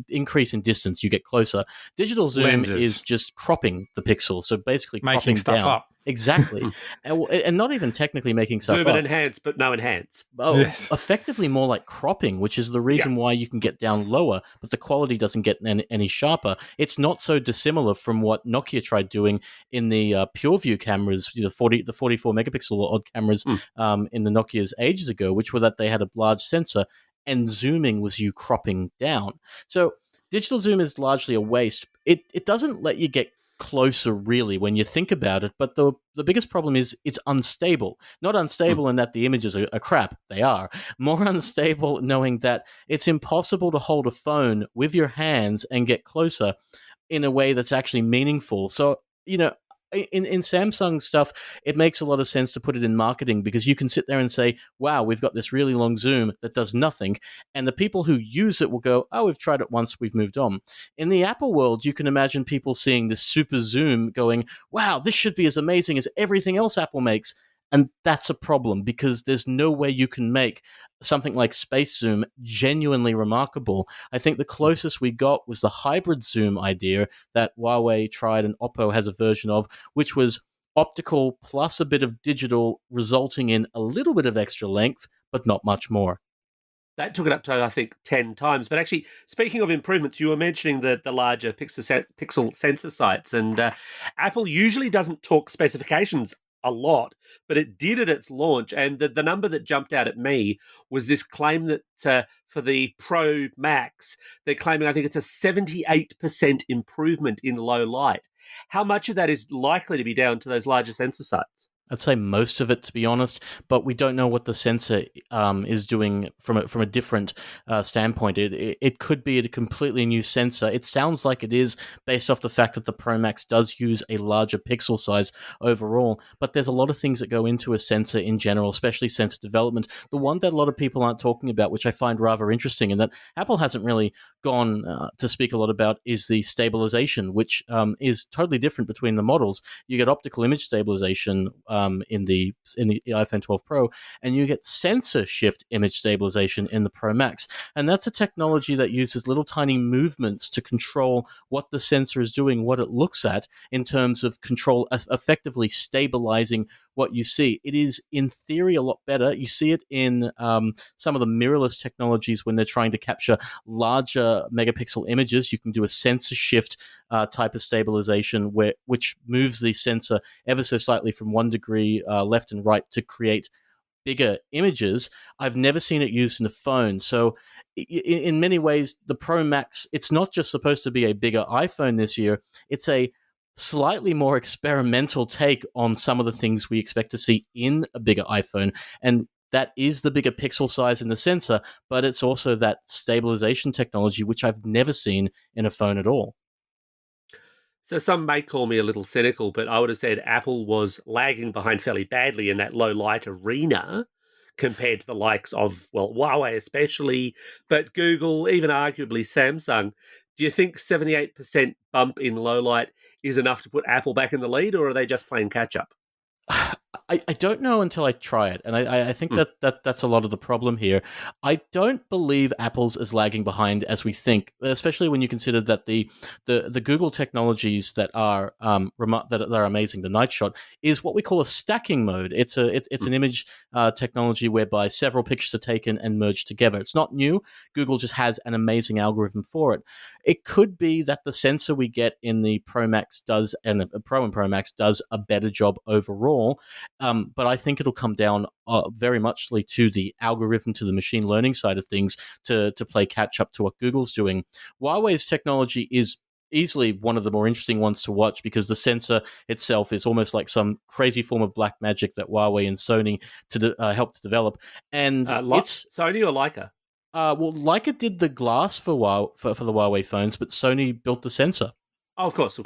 increase in distance. You get closer. Digital zoom is just cropping the pixel, so basically making cropping stuff down. up. Exactly. and not even technically making stuff Zoom up. and enhance, but no enhance. Oh, Yes. Effectively more like cropping, which is the reason why you can get down lower, but the quality doesn't get any sharper. It's not so dissimilar from what Nokia tried doing in the PureView cameras, the 44 megapixel odd cameras in the Nokias ages ago, which were that they had a large sensor and zooming was you cropping down. So digital zoom is largely a waste. It doesn't let you get closer really when you think about it, but the biggest problem is it's unstable. Not unstable in that the images are crap, they are. More unstable knowing that it's impossible to hold a phone with your hands and get closer in a way that's actually meaningful. So, in Samsung stuff, it makes a lot of sense to put it in marketing because you can sit there and say, wow, we've got this really long zoom that does nothing. And the people who use it will go, oh, we've tried it once, we've moved on. In the Apple world, you can imagine people seeing this super zoom going, wow, this should be as amazing as everything else Apple makes. And that's a problem because there's no way you can make something like space zoom genuinely remarkable. I think the closest we got was the hybrid zoom idea that Huawei tried and Oppo has a version of, which was optical plus a bit of digital, resulting in a little bit of extra length, but not much more. That took it up to, I think, 10 times. But actually, speaking of improvements, you were mentioning the larger pixel sensor sites, and Apple usually doesn't talk specifications a lot, but it did at its launch. And the number that jumped out at me was this claim that for the Pro Max, they're claiming, I think it's a 78% improvement in low light. How much of that is likely to be down to those larger sensor sites? I'd say most of it, to be honest, but we don't know what the sensor is doing from a different standpoint. It could be a completely new sensor. It sounds like it is based off the fact that the Pro Max does use a larger pixel size overall, but there's a lot of things that go into a sensor in general, especially sensor development. The one that a lot of people aren't talking about, which I find rather interesting and that Apple hasn't really gone to speak a lot about, is the stabilization, which is totally different between the models. You get optical image stabilization, in the iPhone 12 Pro, and you get sensor shift image stabilization in the Pro Max. And that's a technology that uses little tiny movements to control what the sensor is doing, what it looks at, in terms of control, effectively stabilizing what you see. It is, in theory, a lot better. You see it in some of the mirrorless technologies when they're trying to capture larger megapixel images. You can do a sensor shift type of stabilization which moves the sensor ever so slightly from 1 degree left and right to create bigger images. I've never seen it used in a phone. So in many ways, the Pro Max, it's not just supposed to be a bigger iPhone this year. It's a slightly more experimental take on some of the things we expect to see in a bigger iPhone. And that is the bigger pixel size in the sensor, but it's also that stabilization technology, which I've never seen in a phone at all. So some may call me a little cynical, but I would have said Apple was lagging behind fairly badly in that low light arena compared to the likes of, well, Huawei especially, but Google, even arguably Samsung. Do you think 78% bump in low light is enough to put Apple back in the lead, or are they just playing catch up? I don't know until I try it, and I think that's a lot of the problem here. I don't believe Apple's as lagging behind as we think, especially when you consider that the Google technologies that are that are amazing. The Night Shot is what we call a stacking mode. It's an image technology whereby several pictures are taken and merged together. It's not new. Google just has an amazing algorithm for it. It could be that the sensor we get in the Pro Max does, and the Pro and Pro Max does, a better job overall. But I think it'll come down very muchly to the algorithm, to the machine learning side of things, to play catch up to what Google's doing. Huawei's technology is easily one of the more interesting ones to watch because the sensor itself is almost like some crazy form of black magic that Huawei and Sony helped to develop. And it's Sony or Leica? Well, Leica did the glass for the Huawei phones, but Sony built the sensor. Oh, of course.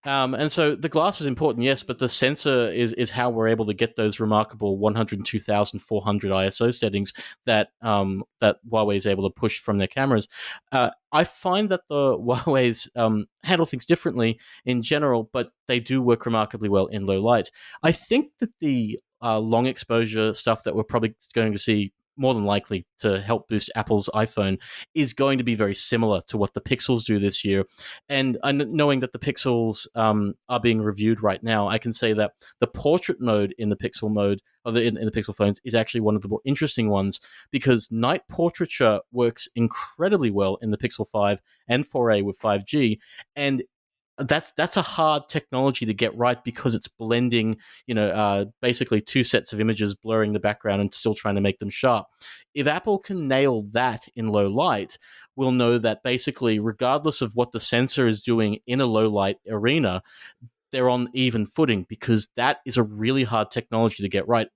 And so the glass is important, yes, but the sensor is how we're able to get those remarkable 102,400 ISO settings that Huawei is able to push from their cameras. I find that the Huawei's handle things differently in general, but they do work remarkably well in low light. I think that the long exposure stuff that we're probably going to see more than likely to help boost Apple's iPhone is going to be very similar to what the Pixels do this year. And knowing that the Pixels are being reviewed right now, I can say that the portrait mode in the Pixel mode, or in the Pixel phones, is actually one of the more interesting ones because night portraiture works incredibly well in the Pixel 5 and 4a with 5G. And that's a hard technology to get right because it's blending, basically two sets of images, blurring the background and still trying to make them sharp. If Apple can nail that in low light, we'll know that basically, regardless of what the sensor is doing in a low light arena, they're on even footing because that is a really hard technology to get right.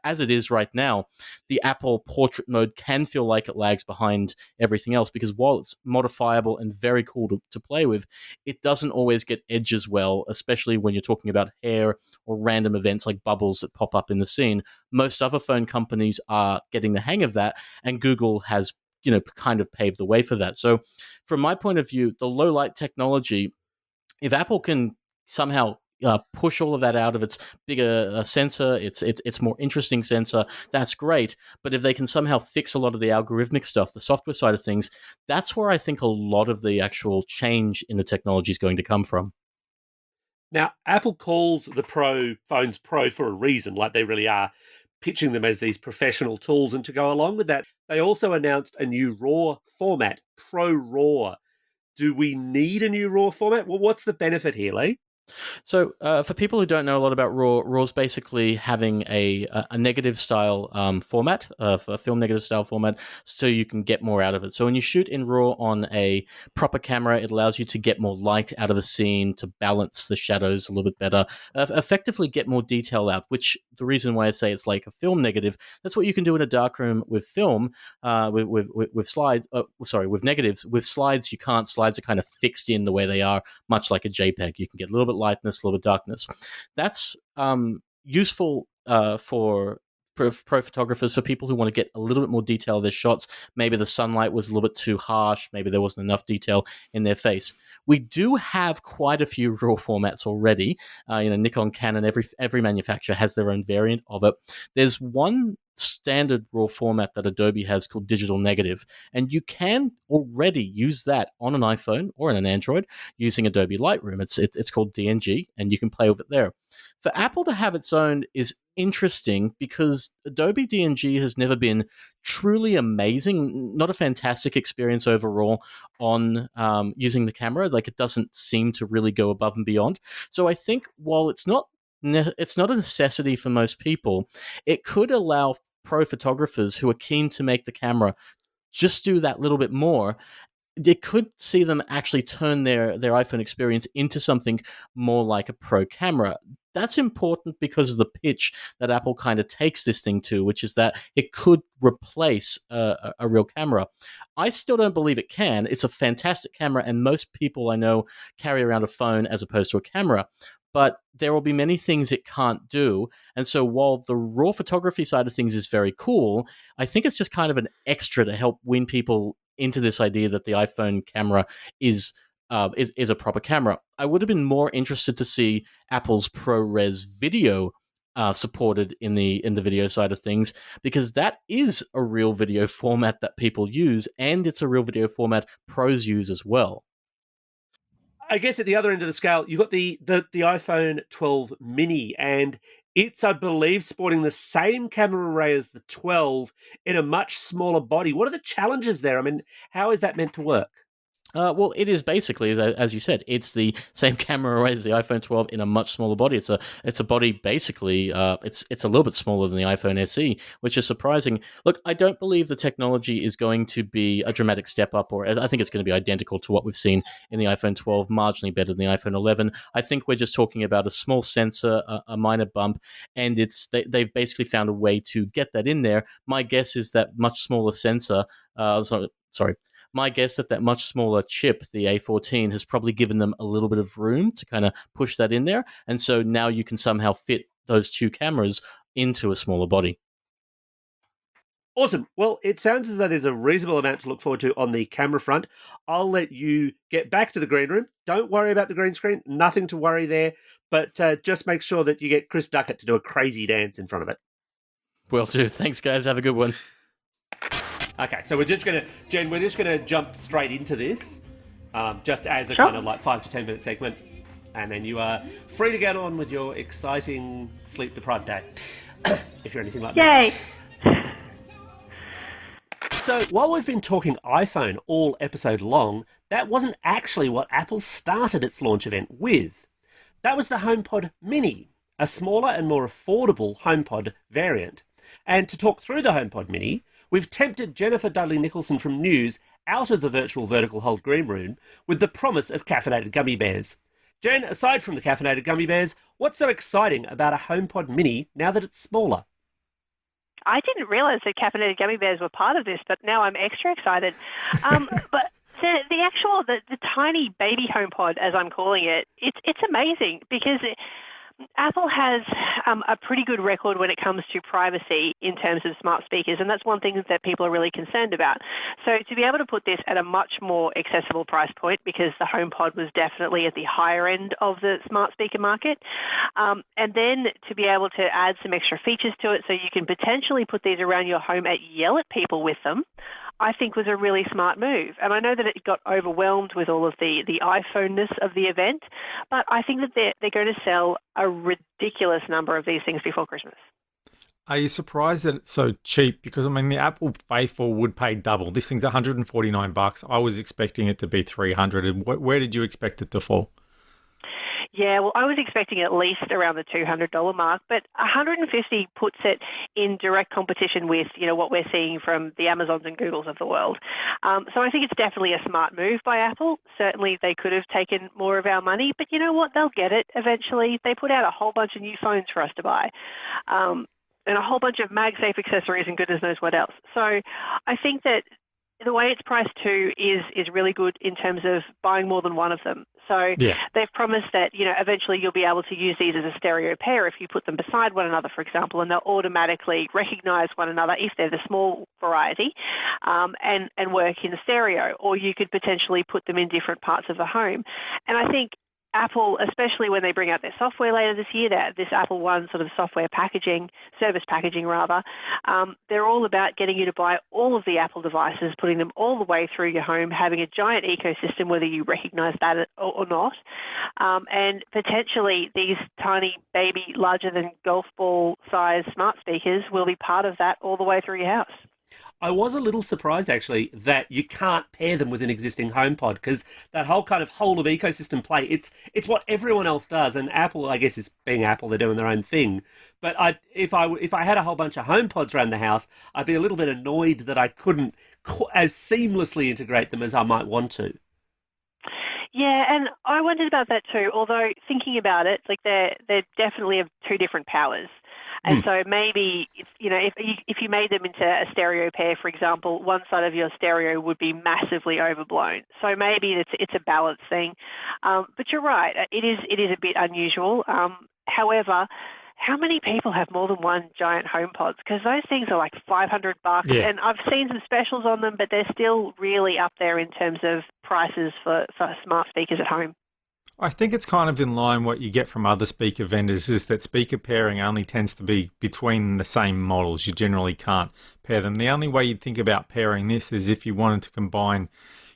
As it is right now, the Apple portrait mode can feel like it lags behind everything else because while it's modifiable and very cool to play with, it doesn't always get edges well, especially when you're talking about hair or random events like bubbles that pop up in the scene. Most other phone companies are getting the hang of that, and Google has kind of paved the way for that. So from my point of view, the low light technology, if Apple can somehow push all of that out of its bigger sensor, its more interesting sensor, that's great. But if they can somehow fix a lot of the algorithmic stuff, the software side of things, that's where I think a lot of the actual change in the technology is going to come from. Now, Apple calls the Pro phones Pro for a reason, like they really are, pitching them as these professional tools. And to go along with that, they also announced a new RAW format, Pro RAW. Do we need a new RAW format? Well, what's the benefit here, Leigh? So for people who don't know a lot about RAW, RAW's basically having a negative style format, a film negative style format, so you can get more out of it. So when you shoot in RAW on a proper camera, it allows you to get more light out of a scene, to balance the shadows a little bit better, effectively get more detail out, which the reason why I say it's like a film negative, that's what you can do in a darkroom with film, with slides, with negatives. With slides, you can't. Slides are kind of fixed in the way they are, much like a JPEG. You can get a little bit lightness, a little bit darkness. That's useful for pro photographers, for people who want to get a little bit more detail of their shots. Maybe the sunlight was a little bit too harsh. Maybe there wasn't enough detail in their face. We do have quite a few RAW formats already. Nikon, Canon, every manufacturer has their own variant of it. There's one standard RAW format that Adobe has called digital negative, and you can already use that on an iPhone or on an Android using Adobe Lightroom. It's called DNG, and you can play with it there. For Apple to have its own is interesting because Adobe DNG has never been truly amazing, not a fantastic experience overall on using the camera. Like, it doesn't seem to really go above and beyond. So I think while it's not a necessity for most people, it could allow pro photographers who are keen to make the camera just do that little bit more. They could see them actually turn their iPhone experience into something more like a pro camera. That's important because of the pitch that Apple kind of takes this thing to, which is that it could replace a real camera. I still don't believe it can. It's a fantastic camera, and most people I know carry around a phone as opposed to a camera. But there will be many things it can't do. And so while the raw photography side of things is very cool, I think it's just kind of an extra to help win people into this idea that the iPhone camera is a proper camera. I would have been more interested to see Apple's ProRes video supported in the video side of things, because that is a real video format that people use, and it's a real video format pros use as well. I guess at the other end of the scale, you've got the iPhone 12 mini, and it's, I believe, sporting the same camera array as the 12 in a much smaller body. What are the challenges there? I mean, how is that meant to work? Well, it is basically, as you said, it's the same camera array as the iPhone 12 in a much smaller body. It's a body basically. It's a little bit smaller than the iPhone SE, which is surprising. Look, I don't believe the technology is going to be a dramatic step up, or I think it's going to be identical to what we've seen in the iPhone 12, marginally better than the iPhone 11. I think we're just talking about a small sensor, a minor bump, and they've basically found a way to get that in there. My guess is that much smaller sensor. My guess that much smaller chip, the A14, has probably given them a little bit of room to kind of push that in there. And so now you can somehow fit those two cameras into a smaller body. Awesome. Well, it sounds as though there's a reasonable amount to look forward to on the camera front. I'll let you get back to the green room. Don't worry about the green screen. Nothing to worry there. But just make sure that you get Chris Duckett to do a crazy dance in front of it. Will do. Thanks, guys. Have a good one. Okay, so we're just going to jump straight into this, just as a kind of like 5 to 10 minute segment, and then you are free to get on with your exciting sleep-deprived day, if you're anything like Yay. me. So while we've been talking iPhone all episode long, that wasn't actually what Apple started its launch event with. That was the HomePod Mini, a smaller and more affordable HomePod variant. And to talk through the HomePod Mini, we've tempted Jennifer Dudley-Nicholson from News out of the virtual vertical hold green room with the promise of caffeinated gummy bears. Jen, aside from the caffeinated gummy bears, what's so exciting about a HomePod Mini now that it's smaller? I didn't realise that caffeinated gummy bears were part of this, but now I'm extra excited. But the tiny baby HomePod, as I'm calling it, it's amazing because Apple has a pretty good record when it comes to privacy in terms of smart speakers, and that's one thing that people are really concerned about. So to be able to put this at a much more accessible price point, because the HomePod was definitely at the higher end of the smart speaker market, and then to be able to add some extra features to it so you can potentially put these around your home and yell at people with them, I think was a really smart move. And I know that it got overwhelmed with all of the iPhone-ness of the event, but I think that they're going to sell a ridiculous number of these things before Christmas. Are you surprised that it's so cheap? Because, I mean, the Apple faithful would pay double. This thing's $149. I was expecting it to be $300. And where did you expect it to fall? Yeah, well, I was expecting at least around the $200 mark, but $150 puts it in direct competition with, what we're seeing from the Amazons and Googles of the world. So I think it's definitely a smart move by Apple. Certainly they could have taken more of our money, but you know what? They'll get it eventually. They put out a whole bunch of new phones for us to buy. And a whole bunch of MagSafe accessories and goodness knows what else. So I think that the way it's priced too is really good in terms of buying more than one of them. So they've promised that, eventually you'll be able to use these as a stereo pair if you put them beside one another, for example, and they'll automatically recognize one another if they're the small variety, and work in stereo. Or you could potentially put them in different parts of the home. And I think Apple, especially when they bring out their software later this year, this Apple One sort of software packaging, service packaging rather, they're all about getting you to buy all of the Apple devices, putting them all the way through your home, having a giant ecosystem, whether you recognize that or not. And potentially these tiny baby, larger than golf ball size smart speakers will be part of that all the way through your house. I was a little surprised, actually, that you can't pair them with an existing HomePod, because that whole kind of whole of ecosystem play, it's what everyone else does, and Apple, I guess, is being Apple, they're doing their own thing. But if I had a whole bunch of HomePods around the house, I'd be a little bit annoyed that I couldn't as seamlessly integrate them as I might want to. Yeah, and I wondered about that too, although thinking about it, like they're definitely of two different powers. And so maybe, if you made them into a stereo pair, for example, one side of your stereo would be massively overblown. So maybe it's a balance thing. But you're right, it is a bit unusual. However, how many people have more than one giant HomePods? Because those things are like $500, and I've seen some specials on them, but they're still really up there in terms of prices for smart speakers at home. I think it's kind of in line what you get from other speaker vendors is that speaker pairing only tends to be between the same models. You generally can't pair them. The only way you'd think about pairing this is if you wanted to combine,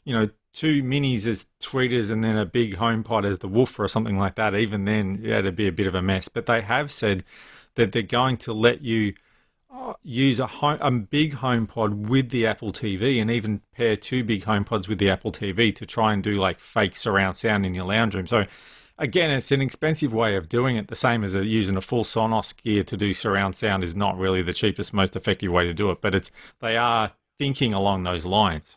two minis as tweeters and then a big HomePod as the woofer or something like that. Even then, it'd be a bit of a mess. But they have said that they're going to let you use a big HomePod with the Apple TV, and even pair two big HomePods with the Apple TV to try and do like fake surround sound in your lounge room. So again, it's an expensive way of doing it. The same as using a full Sonos gear to do surround sound is not really the cheapest, most effective way to do it. But they are thinking along those lines.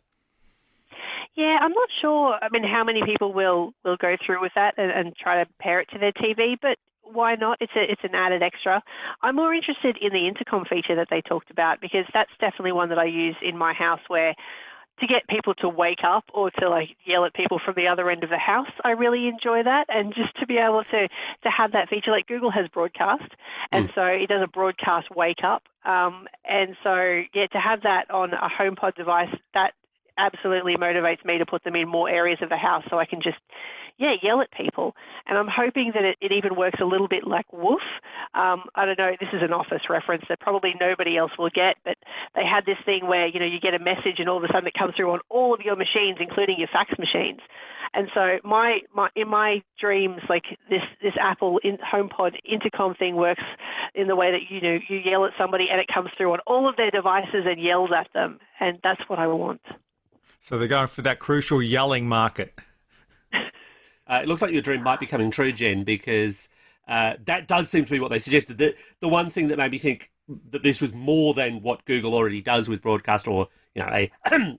Yeah, I'm not sure. I mean, how many people will go through with that and try to pair it to their TV, but why not? It's an added extra. I'm more interested in the intercom feature that they talked about, because that's definitely one that I use in my house where to get people to wake up or to like yell at people from the other end of the house. I really enjoy that, and just to be able to have that feature, like Google has broadcast, and so it does a broadcast wake up, and so to have that on a HomePod device, that absolutely motivates me to put them in more areas of the house so I can just yell at people. And I'm hoping that it even works a little bit like Woof. I don't know, this is an Office reference that probably nobody else will get, but they had this thing where, you get a message and all of a sudden it comes through on all of your machines, including your fax machines. And so in my dreams, like this Apple HomePod intercom thing works in the way that, you yell at somebody and it comes through on all of their devices and yells at them. And that's what I want. So they're going for that crucial yelling market. It looks like your dream might be coming true, Jen, because that does seem to be what they suggested. The one thing that made me think that this was more than what Google already does with broadcast, or a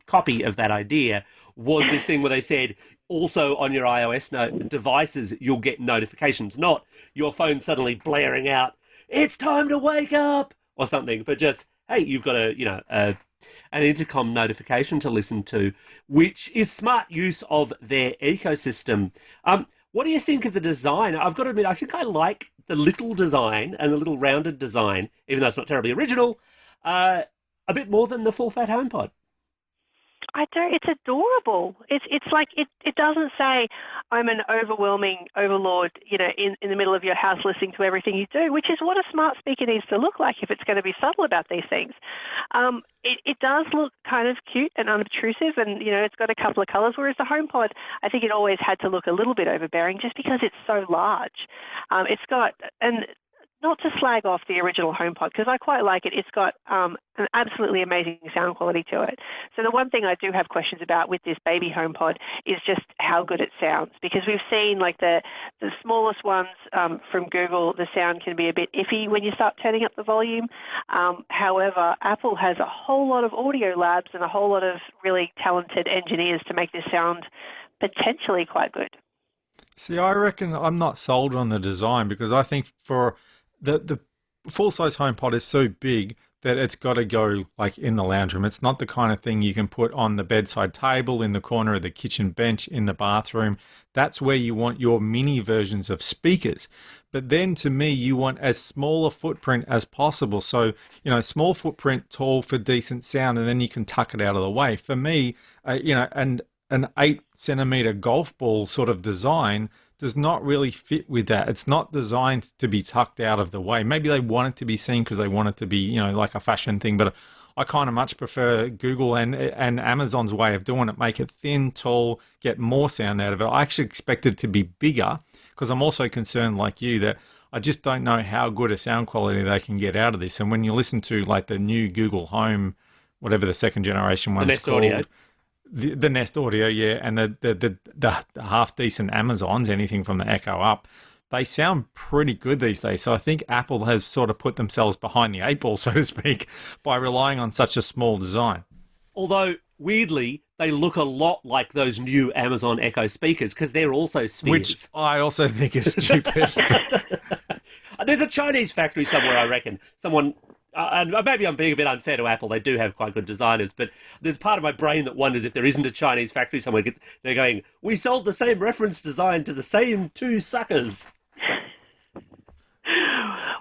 copy of that idea, was this thing where they said also on your iOS devices you'll get notifications, not your phone suddenly blaring out, "It's time to wake up," or something, but just, hey, you've got an intercom notification to listen to, which is smart use of their ecosystem. What do you think of the design? I've got to admit, I think I like the little design and the little rounded design, even though it's not terribly original, a bit more than the full fat HomePod. I don't. It's adorable. It's like it doesn't say I'm an overwhelming overlord, in the middle of your house listening to everything you do, which is what a smart speaker needs to look like if it's going to be subtle about these things. It does look kind of cute and unobtrusive, and it's got a couple of colours. Whereas the HomePod, I think it always had to look a little bit overbearing just because it's so large. It's got not to slag off the original HomePod, because I quite like it. It's got an absolutely amazing sound quality to it. So the one thing I do have questions about with this baby HomePod is just how good it sounds, because we've seen like the smallest ones from Google, the sound can be a bit iffy when you start turning up the volume. However, Apple has a whole lot of audio labs and a whole lot of really talented engineers to make this sound potentially quite good. See, I reckon I'm not sold on the design, because I think for the full-size HomePod is so big that it's got to go like in the lounge room. It's not the kind of thing you can put on the bedside table, in the corner of the kitchen bench, in the bathroom. That's where you want your mini versions of speakers. But then to me, you want as small a footprint as possible. So, small footprint, tall for decent sound, and then you can tuck it out of the way. For me, and an 8-centimeter golf ball sort of design does not really fit with that. It's not designed to be tucked out of the way. Maybe they want it to be seen because they want it to be, like a fashion thing, but I kind of much prefer Google and Amazon's way of doing it. Make it thin, tall, get more sound out of it. I actually expect it to be bigger because I'm also concerned, like you, that I just don't know how good a sound quality they can get out of this. And when you listen to like the new Google Home, whatever the second generation one's called, Audio. The Nest Audio, yeah, and the half decent Amazons, anything from the Echo up, they sound pretty good these days. So I think Apple has sort of put themselves behind the 8 ball, so to speak, by relying on such a small design. Although, weirdly, they look a lot like those new Amazon Echo speakers because they're also spheres. Which I also think is stupid. There's a Chinese factory somewhere, I reckon. Someone... and maybe I'm being a bit unfair to Apple. They do have quite good designers, but there's part of my brain that wonders if there isn't a Chinese factory somewhere. They're going, we sold the same reference design to the same two suckers.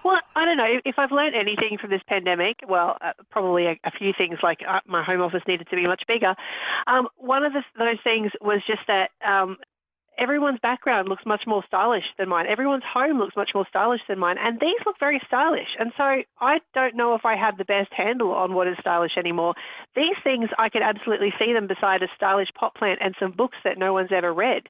Well, I don't know. If I've learned anything from this pandemic, well, probably a few things, like my home office needed to be much bigger. One of those things was just that everyone's background looks much more stylish than mine. Everyone's home looks much more stylish than mine. And these look very stylish. And so I don't know if I have the best handle on what is stylish anymore. These things, I could absolutely see them beside a stylish pot plant and some books that no one's ever read,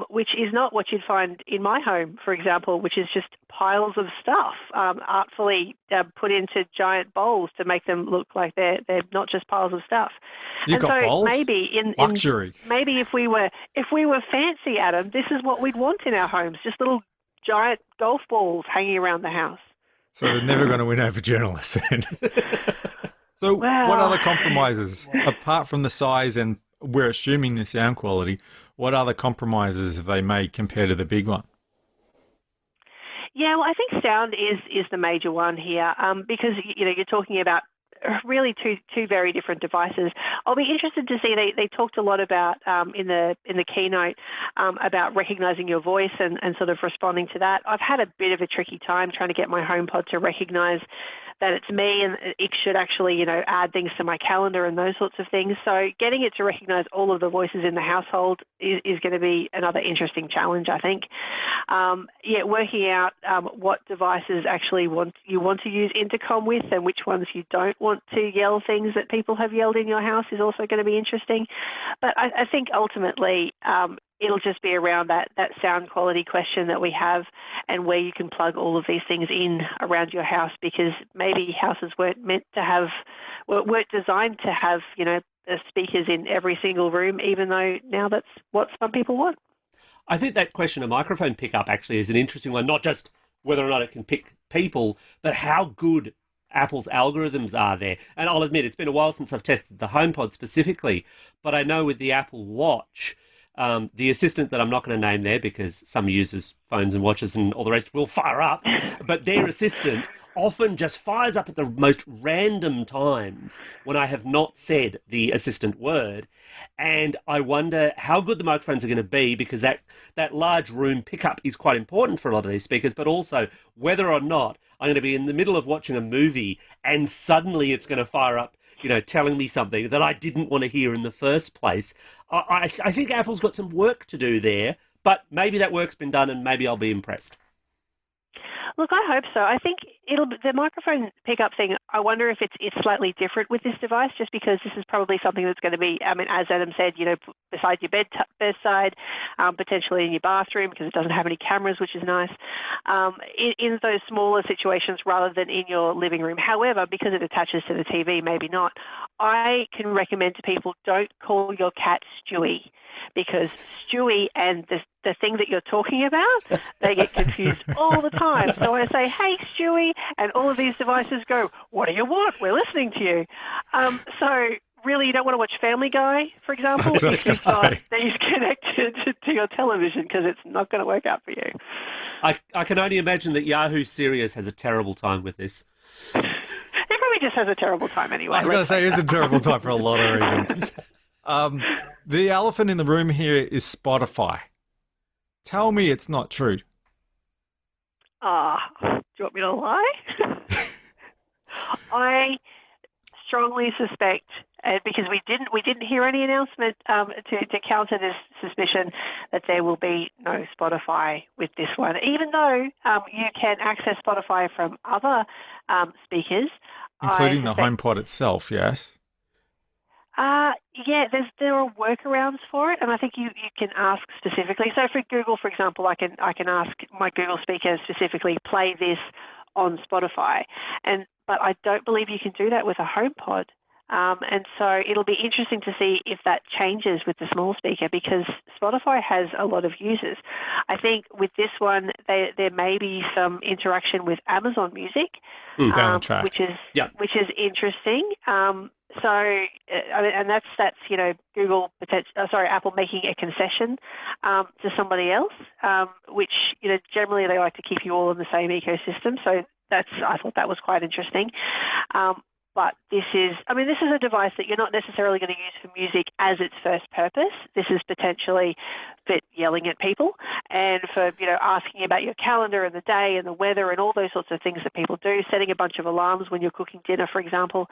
which is not what you'd find in my home, for example, which is just piles of stuff artfully put into giant bowls to make them look like they're not just piles of stuff. You've got bowls? Maybe luxury. Maybe if we were fancy, Adam, this is what we'd want in our homes: just little giant golf balls hanging around the house. So they're never going to win over journalists then. So what other compromises, apart from the size and we're assuming the sound quality, what other compromises have they made compared to the big one? Yeah, well, I think sound is the major one here, because you're talking about really two very different devices. I'll be interested to see. They talked a lot about in the keynote about recognizing your voice and sort of responding to that. I've had a bit of a tricky time trying to get my HomePod to recognize that it's me, and it should actually, add things to my calendar and those sorts of things. So getting it to recognize all of the voices in the household is going to be another interesting challenge, I think. Working out what devices actually you want to use intercom with and which ones you don't want to yell things that people have yelled in your house is also going to be interesting. But I think ultimately it'll just be around that sound quality question that we have and where you can plug all of these things in around your house, because maybe houses weren't designed to have, speakers in every single room, even though now that's what some people want. I think that question of microphone pickup actually is an interesting one, not just whether or not it can pick people, but how good Apple's algorithms are there. And I'll admit, it's been a while since I've tested the HomePod specifically, but I know with the Apple Watch, the assistant that I'm not going to name there because some users' phones and watches and all the rest will fire up, but their assistant often just fires up at the most random times when I have not said the assistant word. And I wonder how good the microphones are going to be, because that large room pickup is quite important for a lot of these speakers, but also whether or not I'm going to be in the middle of watching a movie and suddenly it's going to fire up, telling me something that I didn't want to hear in the first place. I think Apple's got some work to do there, but maybe that work's been done and maybe I'll be impressed. Look, I hope so. I think the microphone pickup thing, I wonder if it's slightly different with this device, just because this is probably something that's going to be, as Adam said, beside your bedside, potentially in your bathroom, because it doesn't have any cameras, which is nice, in those smaller situations rather than in your living room. However, because it attaches to the TV, maybe not, I can recommend to people, don't call your cat Stewie, because Stewie and the thing that you're talking about, they get confused all the time. So I say, hey, Stewie, and all of these devices go, what do you want? We're listening to you. So really, you don't want to watch Family Guy, for example, if you've got these connected to your television, because it's not going to work out for you. I can only imagine that Yahoo Serious has a terrible time with this. It probably just has a terrible time anyway. I was going to say it's a terrible time for a lot of reasons. The elephant in the room here is Spotify. Tell me it's not true. Do you want me to lie? I strongly suspect, because we didn't hear any announcement to counter this suspicion, that there will be no Spotify with this one, even though you can access Spotify from other speakers, Including the HomePod itself, yes. Yeah, there are workarounds for it, and I think you can ask specifically. So for Google, for example, I can ask my Google speaker specifically, play this on Spotify, but I don't believe you can do that with a HomePod. And so it'll be interesting to see if that changes with the small speaker, because Spotify has a lot of users. I think with this one, there may be some interaction with Amazon Music, down the track. which is interesting. So, and that's Google Apple making a concession to somebody else, which generally they like to keep you all in the same ecosystem. So I thought that was quite interesting. But this is a device that you're not necessarily going to use for music as its first purpose. This is potentially for yelling at people and for, asking about your calendar and the day and the weather and all those sorts of things that people do, setting a bunch of alarms when you're cooking dinner, for example.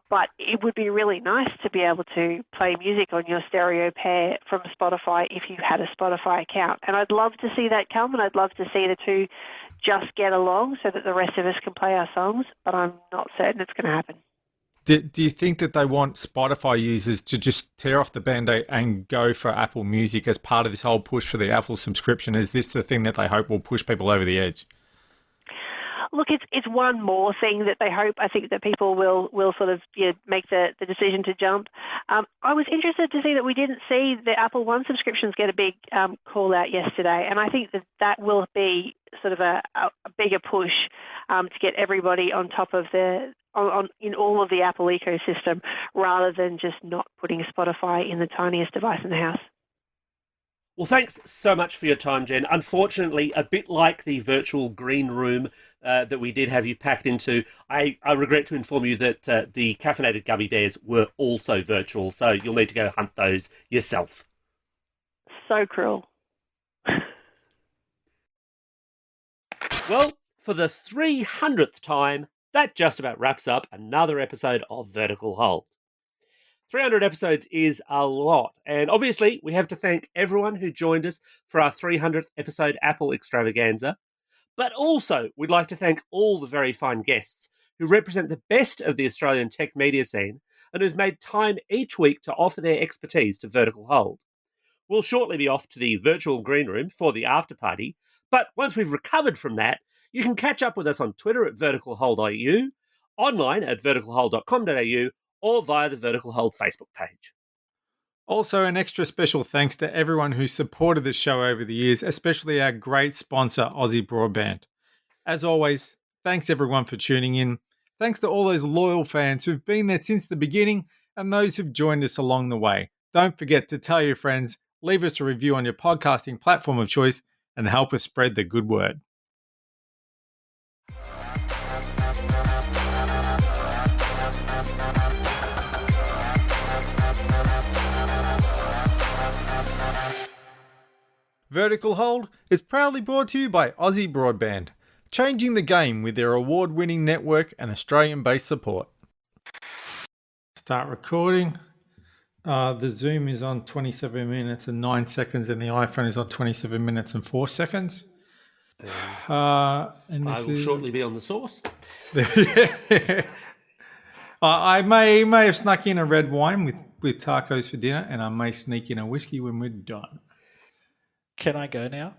But it would be really nice to be able to play music on your stereo pair from Spotify if you had a Spotify account. And I'd love to see that come, and I'd love to see the two just get along so that the rest of us can play our songs, but I'm not certain it's going to happen. Do you think that they want Spotify users to just tear off the Band-Aid and go for Apple Music as part of this whole push for the Apple subscription? Is this the thing that they hope will push people over the edge? Look, it's one more thing that they hope. I think that people will sort of make the decision to jump. I was interested to see that we didn't see the Apple One subscriptions get a big call out yesterday, and I think that will be sort of a bigger push to get everybody on top of in all of the Apple ecosystem, rather than just not putting Spotify in the tiniest device in the house. Well, thanks so much for your time, Jen. Unfortunately, a bit like the virtual green room that we did have you packed into, I regret to inform you that the caffeinated gummy bears were also virtual, so you'll need to go hunt those yourself. So cruel. Well, for the 300th time, that just about wraps up another episode of Vertical Hold. 300 episodes is a lot, and obviously we have to thank everyone who joined us for our 300th episode Apple extravaganza, but also we'd like to thank all the very fine guests who represent the best of the Australian tech media scene and who've made time each week to offer their expertise to Vertical Hold. We'll shortly be off to the virtual green room for the after party, but once we've recovered from that, you can catch up with us on Twitter at VerticalHoldAU, online at verticalhold.com.au, or via the Vertical Hold Facebook page. Also, an extra special thanks to everyone who supported the show over the years, especially our great sponsor, Aussie Broadband. As always, thanks everyone for tuning in. Thanks to all those loyal fans who've been there since the beginning and those who've joined us along the way. Don't forget to tell your friends, leave us a review on your podcasting platform of choice, and help us spread the good word. Vertical Hold is proudly brought to you by Aussie Broadband, changing the game with their award-winning network and Australian-based support. Start recording. The Zoom is on 27 minutes and 9 seconds, and the iPhone is on 27 minutes and 4 seconds. And this I will shortly be on the source. I may have snuck in a red wine with tacos for dinner, and I may sneak in a whiskey when we're done. Can I go now?